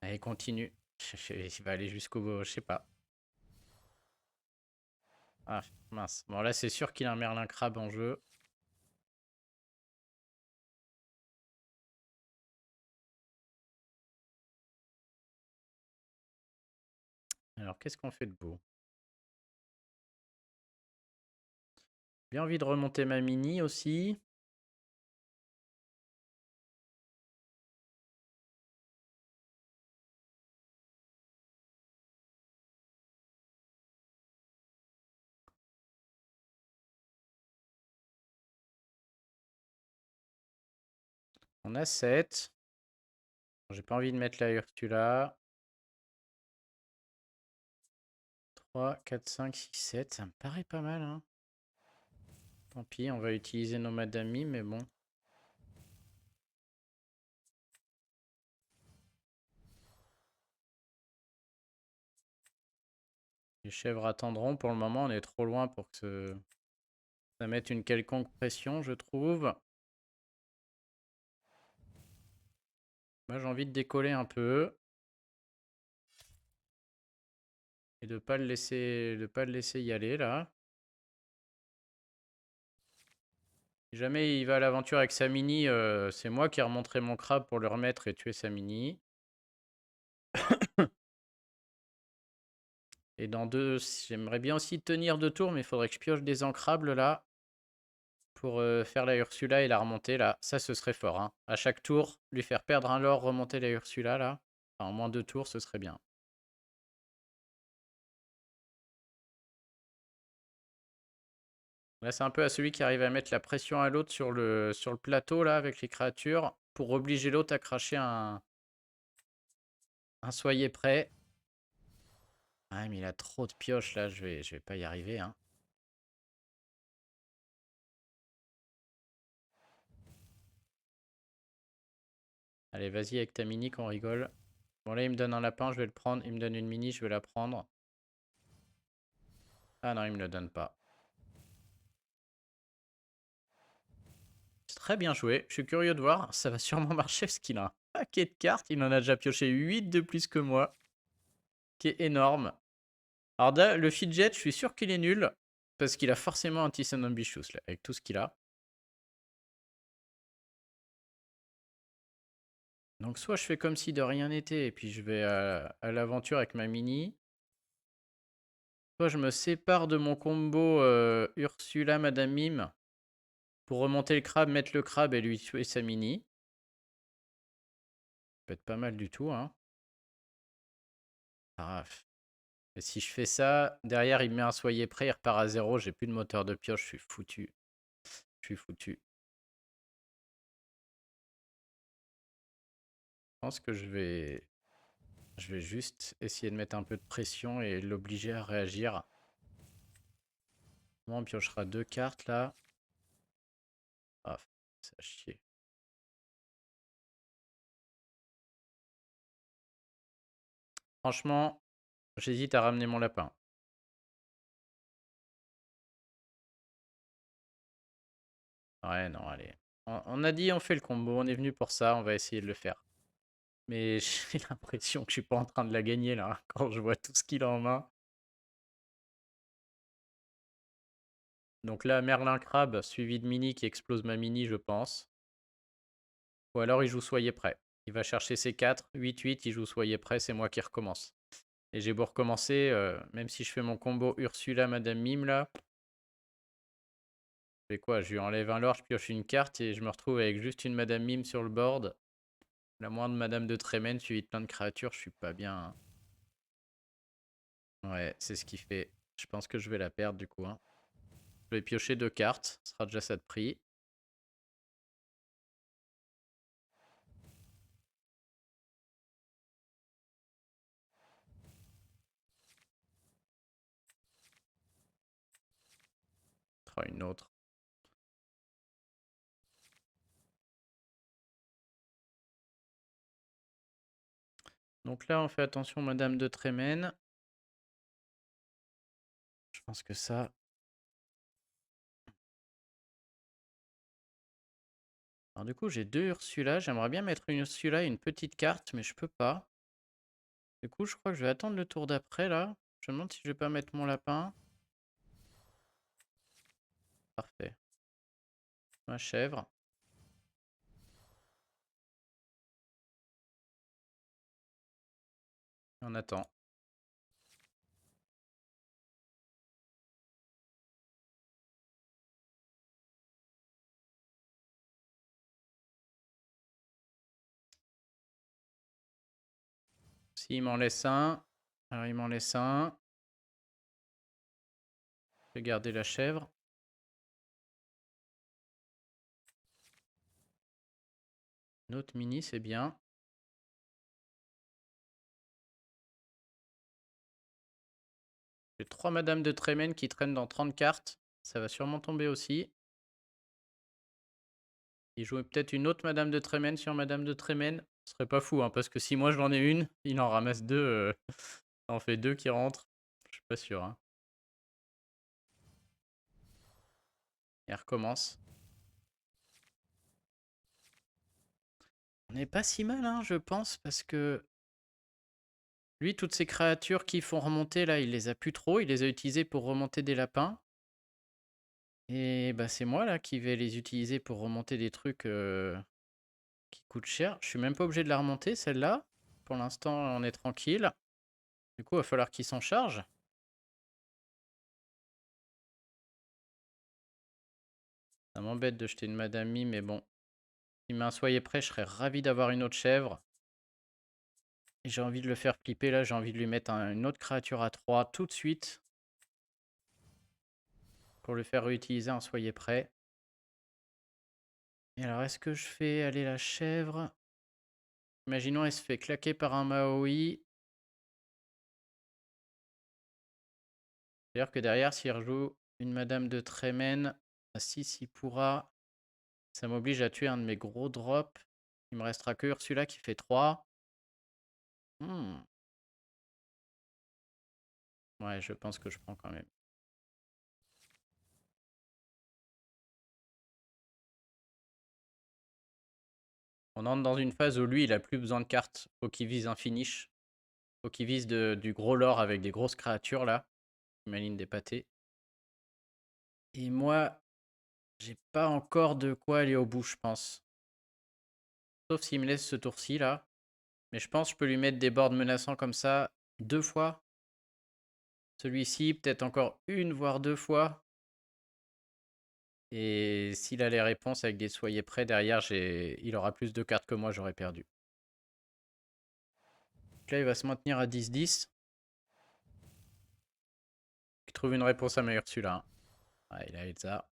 Allez, continue. Il va aller jusqu'au bout, je sais pas. Ah, mince. Bon, là, c'est sûr qu'il a un Merlin Crabe en jeu. Alors, qu'est-ce qu'on fait de beau? Bien envie de remonter ma mini aussi. On a 7. J'ai pas envie de mettre la Ursula. 3, 4, 5, 6, 7. Ça me paraît pas mal, hein. Tant pis, on va utiliser nos Madame Mime, mais bon. Les chèvres attendront. Pour le moment, on est trop loin pour que ça mette une quelconque pression, je trouve. Moi, j'ai envie de décoller un peu. Et de pas le laisser y aller, là. Si jamais il va à l'aventure avec sa mini, c'est moi qui remonterai mon crabe pour le remettre et tuer sa mini. Et dans 2, j'aimerais bien aussi tenir 2 tours, mais il faudrait que je pioche des ancrables là. Pour faire la Ursula et la remonter là. Ça, ce serait fort. Hein. À chaque tour, lui faire perdre un lore, remonter la Ursula là. Enfin, en moins 2 tours, ce serait bien. Là, c'est un peu à celui qui arrive à mettre la pression à l'autre sur le plateau, là, avec les créatures, pour obliger l'autre à cracher un soyez prêt. Ah, mais il a trop de pioches, là, je vais pas y arriver, hein. Allez, vas-y avec ta mini qu'on rigole. Bon, là, il me donne un lapin, je vais le prendre. Il me donne une mini, je vais la prendre. Ah non, il me le donne pas. C'est très bien joué. Je suis curieux de voir. Ça va sûrement marcher parce qu'il a un paquet de cartes. Il en a déjà pioché 8 de plus que moi. Qui est énorme. Alors là, le fidget, je suis sûr qu'il est nul. Parce qu'il a forcément un Tisson Ambitious, là, avec tout ce qu'il a. Donc soit je fais comme si de rien n'était et puis je vais à l'aventure avec ma mini. Soit je me sépare de mon combo Ursula Madame Mime pour remonter le crabe, mettre le crabe et lui tuer sa mini. Ça peut être pas mal du tout, hein. Ah, et si je fais ça, derrière il me met un soyez prêt, il repart à 0, j'ai plus de moteur de pioche, je suis foutu. Je suis foutu. Je pense que je vais juste essayer de mettre un peu de pression et l'obliger à réagir. Moi, on piochera 2 cartes là. Ah, ça a chier. Franchement, j'hésite à ramener mon lapin. Ouais, non, allez. On a dit on fait le combo, on est venu pour ça, on va essayer de le faire. Mais j'ai l'impression que je suis pas en train de la gagner là, quand je vois tout ce qu'il a en main. Donc là, Merlin Crabe, suivi de Mini qui explose ma Mini, je pense. Ou alors il joue Soyez prêt. Il va chercher ses 4, 8-8, il joue Soyez prêt, c'est moi qui recommence. Et j'ai beau recommencer, même si je fais mon combo Ursula Madame Mime là. Je fais quoi? Je lui enlève un lord, je pioche une carte et je me retrouve avec juste une Madame Mime sur le board. La moindre Madame de Trémène suivie de plein de créatures, je suis pas bien, hein. Ouais, c'est ce qui fait. Je pense que je vais la perdre du coup, hein. Je vais piocher 2 cartes, ce sera déjà ça de prix. Ce sera une autre. Donc là, on fait attention, Madame de Trémène. Je pense que ça. Alors du coup, j'ai 2 Ursula. J'aimerais bien mettre une Ursula et une petite carte, mais je peux pas. Du coup, je crois que je vais attendre le tour d'après là. Je me demande si je vais pas mettre mon lapin. Parfait. Ma chèvre. On attend. S'il m'en laisse un. Alors il m'en laisse un. Je vais garder la chèvre. Une autre mini, c'est bien. J'ai 3 Madame de Trémène qui traînent dans 30 cartes. Ça va sûrement tomber aussi. Il jouait peut-être une autre Madame de Trémène sur Madame de Trémène. Ce serait pas fou, hein, parce que si moi j'en ai une, il en ramasse 2. Ça en fait 2 qui rentrent. Je suis pas sûr, hein. Et elle recommence. On n'est pas si mal, hein, je pense, parce que lui, toutes ces créatures qui font remonter, là, il les a plus trop. Il les a utilisées pour remonter des lapins. Et bah, c'est moi, là, qui vais les utiliser pour remonter des trucs qui coûtent cher. Je suis même pas obligé de la remonter, celle-là. Pour l'instant, on est tranquille. Du coup, il va falloir qu'il s'en charge. Ça m'embête de jeter une Madame Mime, mais bon. S'il met un soyez prêt, je serais ravi d'avoir une autre chèvre. Et j'ai envie de le faire flipper, là. J'ai envie de lui mettre une autre créature à 3 tout de suite. pour lui faire réutiliser un soyez prêt. Et alors, est-ce que je fais aller la chèvre? Imaginons, elle se fait claquer par un Maui. C'est-à-dire que derrière, s'il rejoue une Madame de Trémène à 6, il pourra. Ça m'oblige à tuer un de mes gros drops. Il me restera que Ursula qui fait 3. Ouais, je pense que je prends quand même. On entre dans une phase où lui, il a plus besoin de cartes. Faut qu'il vise un finish. Faut qu'il vise du gros lore avec des grosses créatures là. Ma ligne des pâtés. Et moi, j'ai pas encore de quoi aller au bout, je pense. Sauf s'il me laisse ce tour-ci là. Mais je pense que je peux lui mettre des boards menaçants comme ça 2 fois. Celui-ci, peut-être encore 1 voire 2 fois. Et s'il a les réponses avec des soyez prêts derrière, il aura plus de cartes que moi, j'aurais perdu. Donc là, il va se maintenir à 10-10. Il trouve une réponse à ma Ursula. Hein. Ouais, il a Elsa.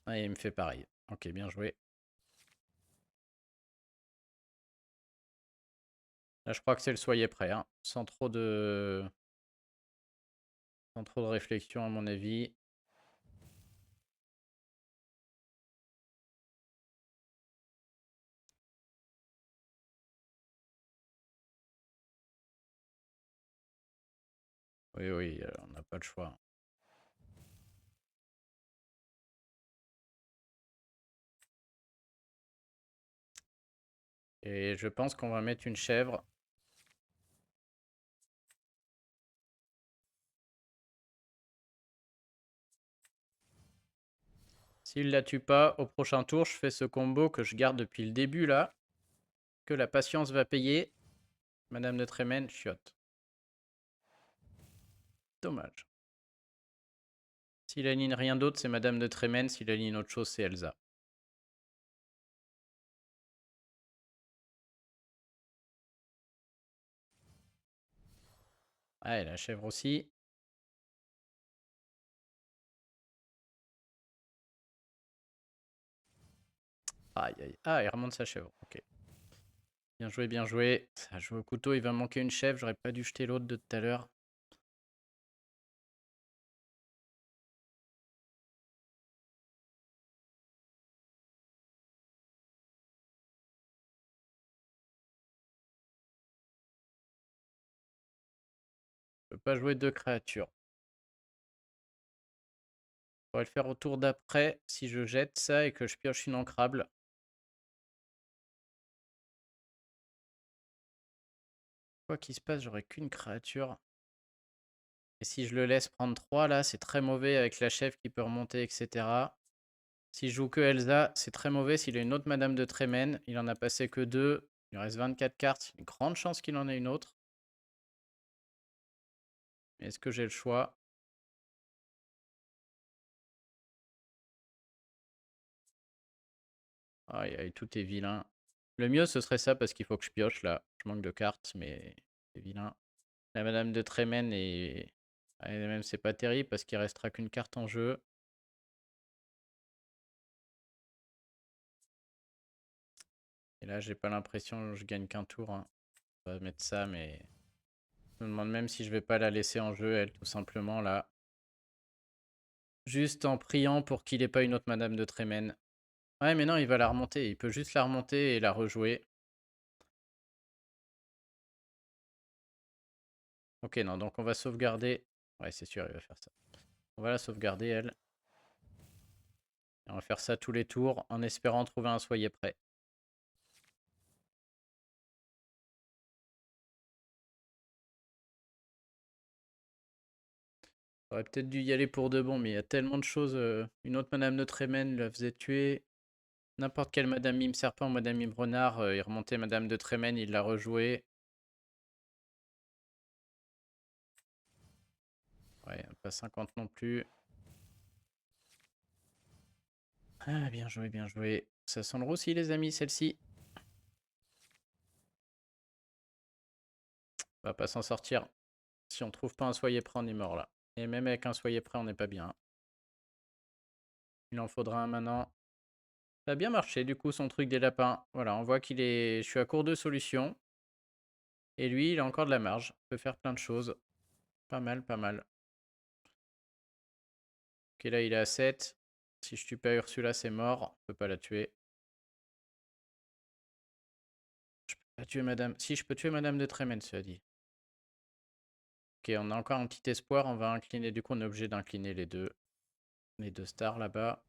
Ah, il me fait pareil. Ok, bien joué. Là, je crois que c'est le soyez prêt. Hein. Sans trop de réflexion, à mon avis. Oui, oui, on n'a pas le choix. Et je pense qu'on va mettre une chèvre. S'il la tue pas, au prochain tour, je fais ce combo que je garde depuis le début là. Que la patience va payer. Madame de Trémène, chiotte. Dommage. S'il aligne rien d'autre, c'est Madame de Trémène. S'il aligne autre chose, c'est Elsa. Ah, et la chèvre aussi. Aïe, aïe. Ah, il remonte sa chèvre. Ok. Bien joué, bien joué. Ça joue au couteau. Il va manquer une chèvre. J'aurais pas dû jeter l'autre de tout à l'heure. Je peux pas jouer 2 créatures. Je pourrais le faire au tour d'après si je jette ça et que je pioche une ancrable. Quoi qu'il se passe, j'aurai qu'une créature. Et si je le laisse prendre 3, là, c'est très mauvais avec la chèvre qui peut remonter, etc. Si je joue que Elsa, c'est très mauvais. S'il a une autre Madame de Trémène, il en a passé que 2. Il lui reste 24 cartes. Une grande chance qu'il en ait une autre. Est-ce que j'ai le choix? Aïe, aïe, tout est vilain. Le mieux, ce serait ça parce qu'il faut que je pioche là. Je manque de cartes, mais c'est vilain. La Madame de Trémène est. Même, c'est pas terrible parce qu'il restera qu'une carte en jeu. Et là, j'ai pas l'impression que je gagne qu'un tour. Hein. On va mettre ça, mais. Je me demande même si je vais pas la laisser en jeu, elle, tout simplement, là. Juste en priant pour qu'il ait pas une autre Madame de Trémène. Ouais, mais non, il va la remonter. Il peut juste la remonter et la rejouer. Ok, non, donc on va sauvegarder. Ouais, c'est sûr, il va faire ça. On va la sauvegarder, elle. Et on va faire ça tous les tours en espérant trouver un soyez prêt. J'aurais peut-être dû y aller pour de bon, mais il y a tellement de choses. Une autre Madame de Trémène la faisait tuer. N'importe quelle Madame Mime Serpent, Madame Mime Renard, il remontait Madame de Trémène, il l'a rejoué. Ouais, pas 50 non plus. Ah, bien joué, bien joué. Ça sent le roussi, les amis, celle-ci. On va pas s'en sortir. Si on trouve pas un soyer prêt, on est mort là. Et même avec un soyer prêt, on n'est pas bien. Il en faudra un maintenant. Ça a bien marché du coup son truc des lapins. Voilà, on voit qu'il est... Je suis à court de solutions. Et lui, il a encore de la marge. Il peut faire plein de choses. Pas mal, pas mal. Ok, là, il est à 7. Si je tue pas Ursula, c'est mort. Je peux pas la tuer. Je peux pas tuer Madame... Si, je peux tuer Madame de Tremen, cela dit. Ok, on a encore un petit espoir. On va incliner. Du coup, on est obligé d'incliner les deux stars là-bas.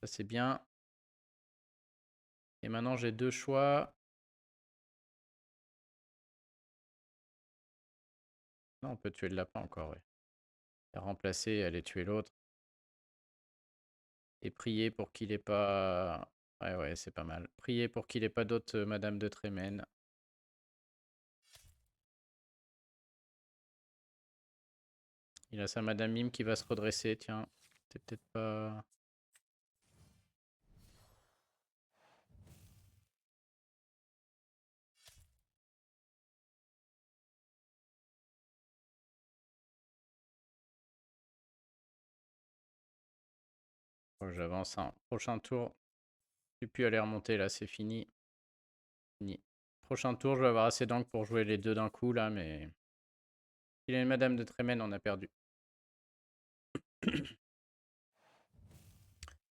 Ça, c'est bien. Et maintenant, j'ai deux choix. Non, on peut tuer le lapin encore, ouais. La remplacer et aller tuer l'autre. Et prier pour qu'il ait pas... Ouais, ouais, c'est pas mal. Prier pour qu'il ait pas d'autres Madame de Tremen. Il a sa Madame Mime qui va se redresser, tiens. C'est peut-être pas... Oh, j'avance un prochain tour. Je ne peux plus aller remonter là, c'est fini. Fini. Prochain tour, je vais avoir assez d'encre pour jouer les deux d'un coup là, mais... Il a une Madame de Tremen, on a perdu.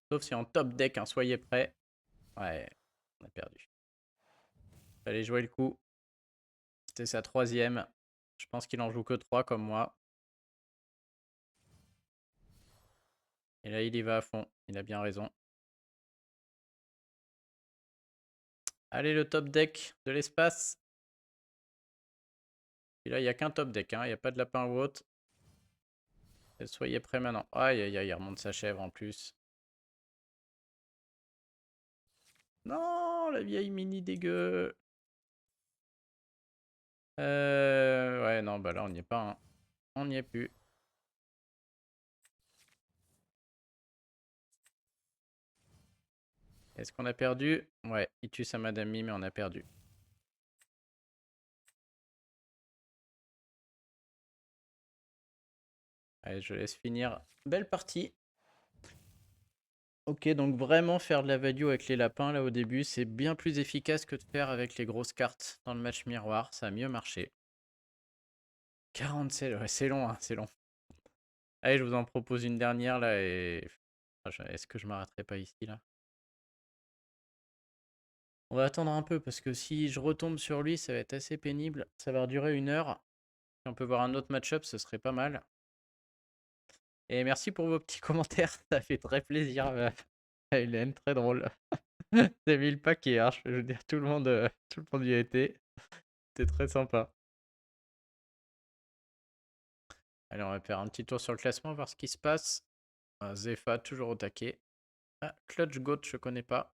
Sauf si en top deck, un soyez prêt. Ouais, on a perdu. Fallait jouer le coup. C'était sa troisième. Je pense qu'il en joue que 3 comme moi. Et là, il y va à fond. Il a bien raison. Allez, le top deck de l'espace. Et là, il n'y a qu'un top deck. Hein. Il n'y a pas de lapin ou autre. Soyez prêts maintenant. Aïe, aïe, aïe, il remonte sa chèvre en plus. Non, la vieille mini dégueu. Ouais, non, bah là, on n'y est pas. Hein. On n'y est plus. Est-ce qu'on a perdu? Ouais, il tue sa Madame Mime, mais on a perdu. Allez, je laisse finir. Belle partie. Ok, donc vraiment faire de la value avec les lapins là au début, c'est bien plus efficace que de faire avec les grosses cartes dans le match miroir. Ça a mieux marché. 47, ouais, c'est long, hein, c'est long. Allez, je vous en propose une dernière là et... Est-ce que je m'arrêterai pas ici là? On va attendre un peu parce que si je retombe sur lui, ça va être assez pénible. Ça va durer 1 heure. Si on peut voir un autre match-up, ce serait pas mal. Et merci pour vos petits commentaires, ça fait très plaisir. Hélène, très drôle. T'as mis le paquet, hein, je veux dire, tout le monde y a été. C'était très sympa. Allez, on va faire un petit tour sur le classement, voir ce qui se passe. Zefa, toujours au taquet. Ah, Clutch Goat, je connais pas.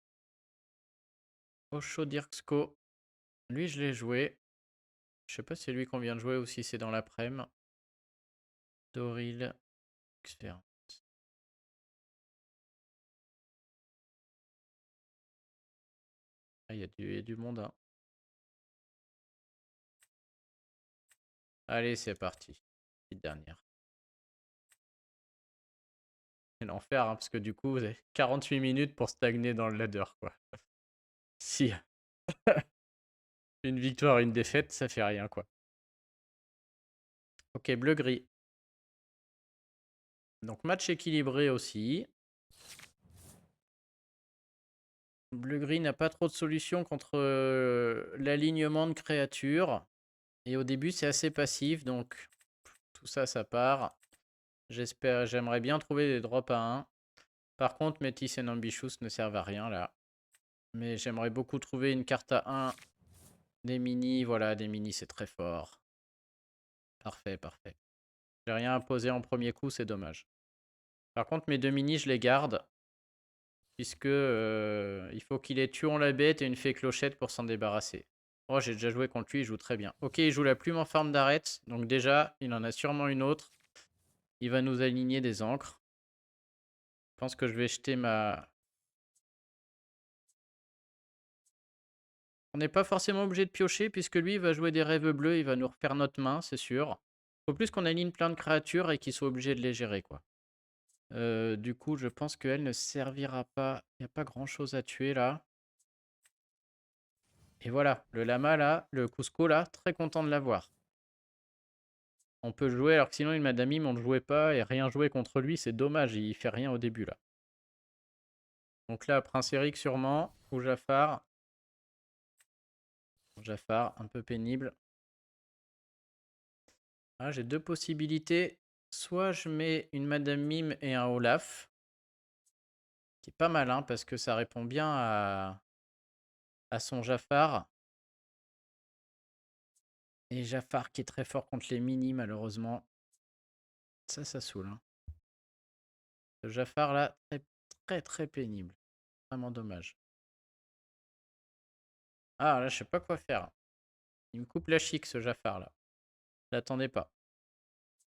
Osho Dirksko, lui, je l'ai joué. Je sais pas si c'est lui qu'on vient de jouer ou si c'est dans l'après-midi. Doril, Xfer. Ah, il y a du monde, hein. Allez, c'est parti. Petite dernière. C'est l'enfer, hein, parce que du coup, vous avez 48 minutes pour stagner dans le ladder, quoi. Si une victoire, une défaite, ça fait rien, quoi. Ok, bleu-gris. Donc match équilibré aussi. Bleu-gris n'a pas trop de solutions contre l'alignement de créatures. Et au début, c'est assez passif, donc tout ça, ça part. J'aimerais bien trouver des drops à 1. Par contre, Métis et Ambitious ne servent à rien là. Mais j'aimerais beaucoup trouver une carte à 1. Des minis, voilà, des minis, c'est très fort. Parfait, parfait. J'ai rien à poser en premier coup, c'est dommage. Par contre, mes deux minis, je les garde. Puisque il faut qu'il ait tuon la bête et une fée clochette pour s'en débarrasser. Oh, j'ai déjà joué contre lui, il joue très bien. Ok, il joue la plume en forme d'arête. Donc déjà, il en a sûrement une autre. Il va nous aligner des encres. Je pense que je vais jeter ma... On n'est pas forcément obligé de piocher puisque lui il va jouer des rêves bleus, il va nous refaire notre main, c'est sûr. Faut plus qu'on aligne plein de créatures et qu'il soit obligé de les gérer, quoi. Du coup, je pense qu'elle ne servira pas. Il n'y a pas grand chose à tuer là. Et voilà, le lama là, le Cusco là, très content de l'avoir. On peut jouer, alors que sinon une Madame Mime, on ne jouait pas et rien jouer contre lui, c'est dommage, il fait rien au début là. Donc là, Prince Eric sûrement, ou Jafar. Jafar, un peu pénible. Ah, j'ai deux possibilités. Soit je mets une Madame Mime et un Olaf, qui est pas mal, hein, parce que ça répond bien à son Jafar. Et Jafar qui est très fort contre les mini, malheureusement. Ça saoule. Hein. Ce Jafar là, très pénible. Vraiment dommage. Ah, là, je sais pas quoi faire. Il me coupe la chic, ce Jafar là. Je l'attendais pas.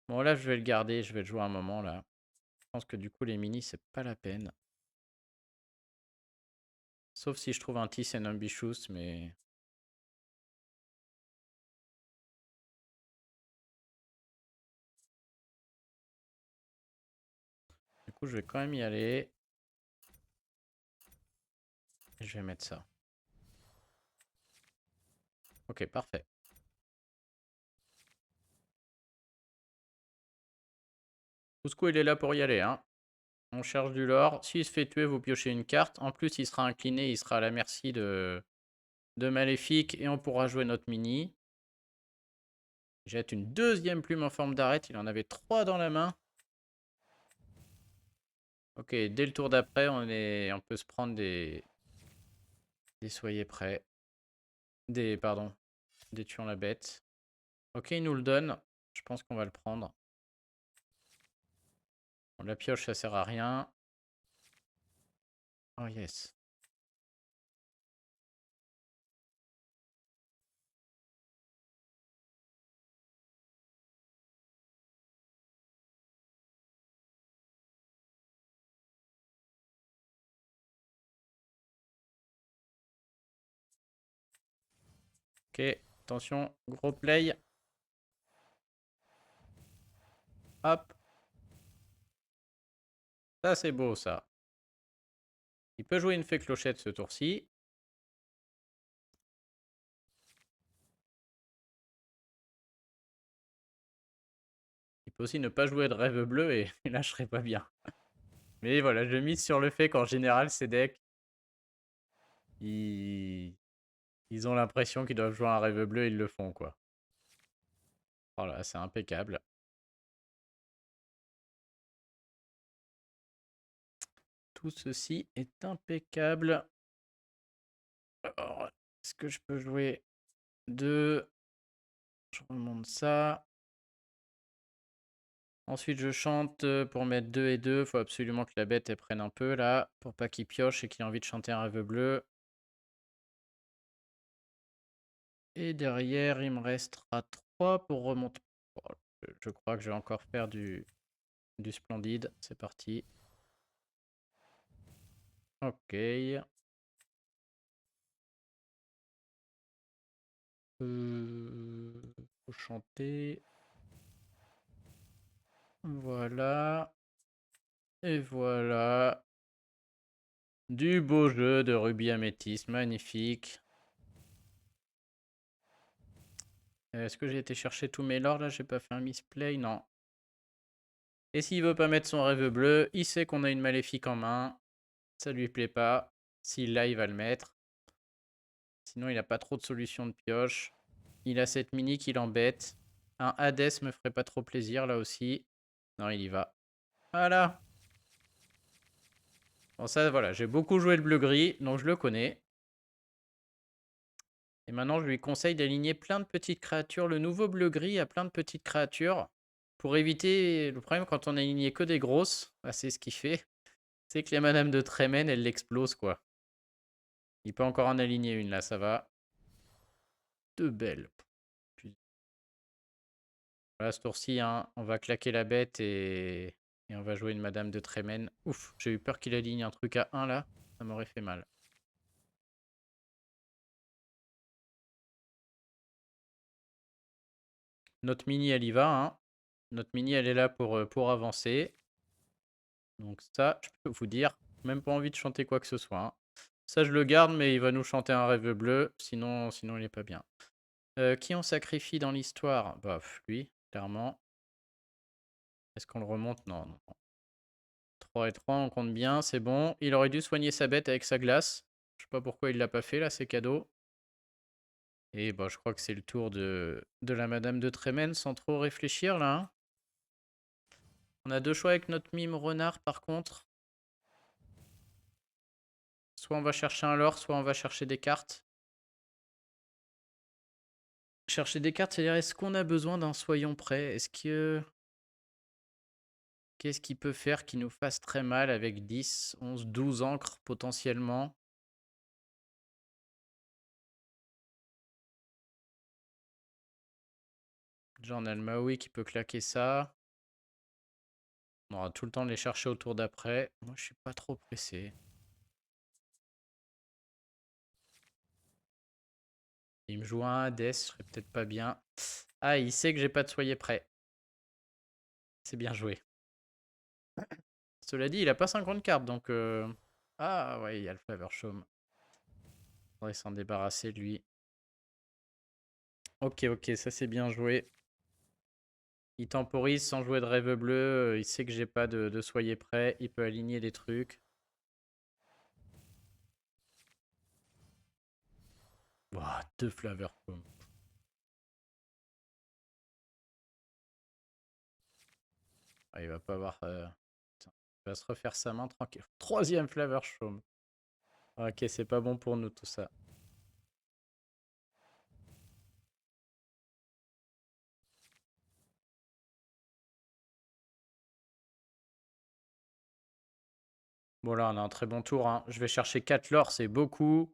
Bon, là, je vais le garder, je vais le jouer un moment là. Je pense que du coup, les mini, c'est pas la peine. Sauf si je trouve un Tis et un Ambitious, mais. Du coup, je vais quand même y aller. Et je vais mettre ça. Ok, parfait. Cusco, il est là pour y aller, hein. On cherche du lore. S'il se fait tuer, vous piochez une carte. En plus, il sera incliné, il sera à la merci de Maléfique et on pourra jouer notre mini. Il jette une deuxième plume en forme d'arête. Il en avait 3 dans la main. Ok, dès le tour d'après, on peut se prendre des soyez prêts. Pardon, des tuons la bête. Ok, il nous le donne. Je pense qu'on va le prendre. Bon, la pioche, ça sert à rien. Oh yes. Ok, attention, gros play. Hop. Ça, c'est beau, ça. Il peut jouer une fée clochette ce tour-ci. Il peut aussi ne pas jouer de rêve bleu et là, je serais pas bien. Mais voilà, je mise sur le fait qu'en général, ces decks, ils, ils ont l'impression qu'ils doivent jouer un rêve bleu et ils le font, quoi. Voilà, c'est impeccable. Tout ceci est impeccable. Alors, est-ce que je peux jouer 2? Je remonte ça. Ensuite, je chante pour mettre 2 et 2. Faut absolument que la bête elle prenne un peu là, pour pas qu'il pioche et qu'il ait envie de chanter un rêve bleu. Et derrière, il me restera 3 pour remonter. Bon, je crois que je vais encore faire du splendide. C'est parti. Ok. Faut chanter. Voilà. Et voilà. Du beau jeu de rubis améthyste. Magnifique. Est-ce que j'ai été chercher tous mes lords là? J'ai pas fait un misplay? Non. Et s'il veut pas mettre son rêve bleu, il sait qu'on a une maléfique en main. Ça lui plaît pas. S'il l'a, il va le mettre. Sinon, il a pas trop de solutions de pioche. Il a cette mini qui l'embête. Un Hades me ferait pas trop plaisir là aussi. Non, il y va. Voilà. Bon, ça, voilà. J'ai beaucoup joué le bleu-gris, donc je le connais. Et maintenant, je lui conseille d'aligner plein de petites créatures. Le nouveau bleu-gris a plein de petites créatures. Pour éviter le problème quand on a aligné que des grosses, bah, c'est ce qu'il fait. C'est que les madames de Tremen, elles l'explosent, quoi. Il peut encore en aligner une, là, ça va. Deux belles. Voilà, ce tour-ci, hein, on va claquer la bête et on va jouer une madame de Tremen. Ouf, j'ai eu peur qu'il aligne un truc à 1, là. Ça m'aurait fait mal. Notre mini, elle y va, hein. Notre mini, elle est là pour avancer. Donc ça, je peux vous dire, même pas envie de chanter quoi que ce soit, hein. Ça, je le garde, mais il va nous chanter un rêve bleu, sinon il est pas bien. Qui on sacrifie dans l'histoire? Bah, lui, clairement. Est-ce qu'on le remonte? Non, non. 3 et 3, on compte bien, c'est bon. Il aurait dû soigner sa bête avec sa glace. Je sais pas pourquoi il l'a pas fait, là, c'est cadeau. Et bah, je crois que c'est le tour de la Madame de Trémène, sans trop réfléchir, là, hein. On a deux choix avec notre mime renard, par contre. Soit on va chercher un lore, soit on va chercher des cartes. Chercher des cartes, c'est-à-dire, est-ce qu'on a besoin d'un soyons prêt? Est-ce que... Qu'est-ce qu'il peut faire qui nous fasse très mal avec 10, 11, 12 encres potentiellement? Journal Maui qui peut claquer ça. On aura tout le temps de les chercher au tour d'après. Moi, je suis pas trop pressé. Il me joue un Hades, je serais peut-être pas bien. Ah, il sait que j'ai pas de soyez prêt. C'est bien joué. Cela dit, il a pas 50 cartes, donc... Ah ouais, il y a le Flavor Chaume. Faudrait s'en débarrasser, lui. Ok, ok, ça c'est bien joué. Il temporise sans jouer de rêve bleu. Il sait que j'ai pas de soyez prêt. Il peut aligner des trucs. Ouah, deux Flavor Chaume. Ah, il va pas avoir... Tiens, il va se refaire sa main tranquille. Troisième Flavor Chaume. Ok, c'est pas bon pour nous tout ça. Bon là, on a un très bon tour, hein. Je vais chercher 4 lore, c'est beaucoup.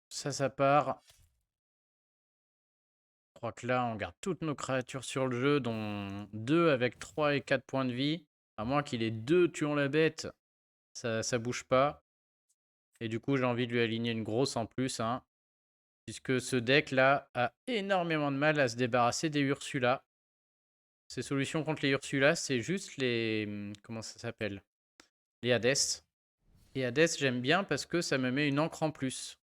Ça part. Je crois que là, on garde toutes nos créatures sur le jeu, dont 2 avec 3 et 4 points de vie. À moins qu'il ait 2 tuant la bête, ça bouge pas. Et du coup, j'ai envie de lui aligner une grosse en plus, hein. Puisque ce deck-là a énormément de mal à se débarrasser des Ursula. Ses solutions contre les Ursula, c'est juste les... Comment ça s'appelle? Les Hades. Et Hades, j'aime bien parce que ça me met une encre en plus.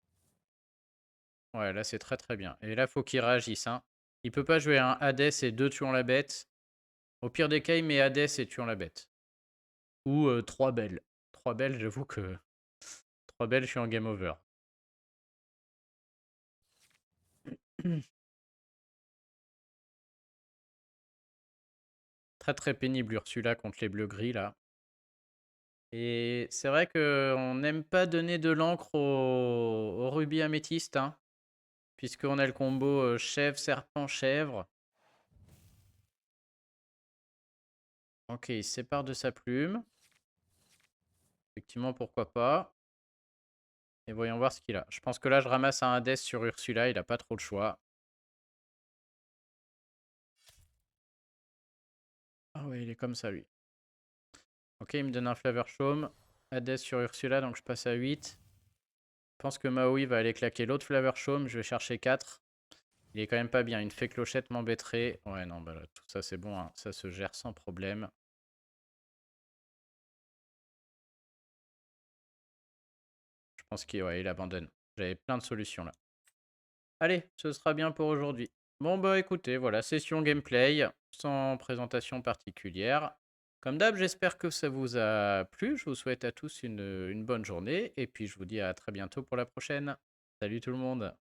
Ouais, là, c'est très très bien. Et là, faut qu'il réagisse, hein. Il peut pas jouer un Hades et 2 tuant la bête. Au pire des cas, il met Hades et tuant la bête. Ou 3 belles. 3 belles, j'avoue que... 3 belles, je suis en game over. Très très pénible Ursula contre les bleus-gris, là. Et c'est vrai qu'on n'aime pas donner de l'encre au rubis améthyste, hein. Puisqu'on a le combo chèvre, serpent, chèvre. Ok, il se sépare de sa plume. Effectivement, pourquoi pas. Et voyons voir ce qu'il a. Je pense que là, je ramasse un Hades sur Ursula. Il n'a pas trop le choix. Ah ouais, il est comme ça, lui. Ok, il me donne un Flavor Chaume. Hades sur Ursula, donc je passe à 8. Je pense que Maui va aller claquer l'autre Flavor Chaume. Je vais chercher 4. Il est quand même pas bien. Une fée clochette m'embêterait. Ouais, non, bah, là, tout ça, c'est bon, hein. Ça se gère sans problème. Je pense qu'il il abandonne. J'avais plein de solutions, là. Allez, ce sera bien pour aujourd'hui. Bon bah écoutez, voilà, session gameplay, sans présentation particulière. Comme d'hab, j'espère que ça vous a plu. Je vous souhaite à tous une bonne journée. Et puis je vous dis à très bientôt pour la prochaine. Salut tout le monde.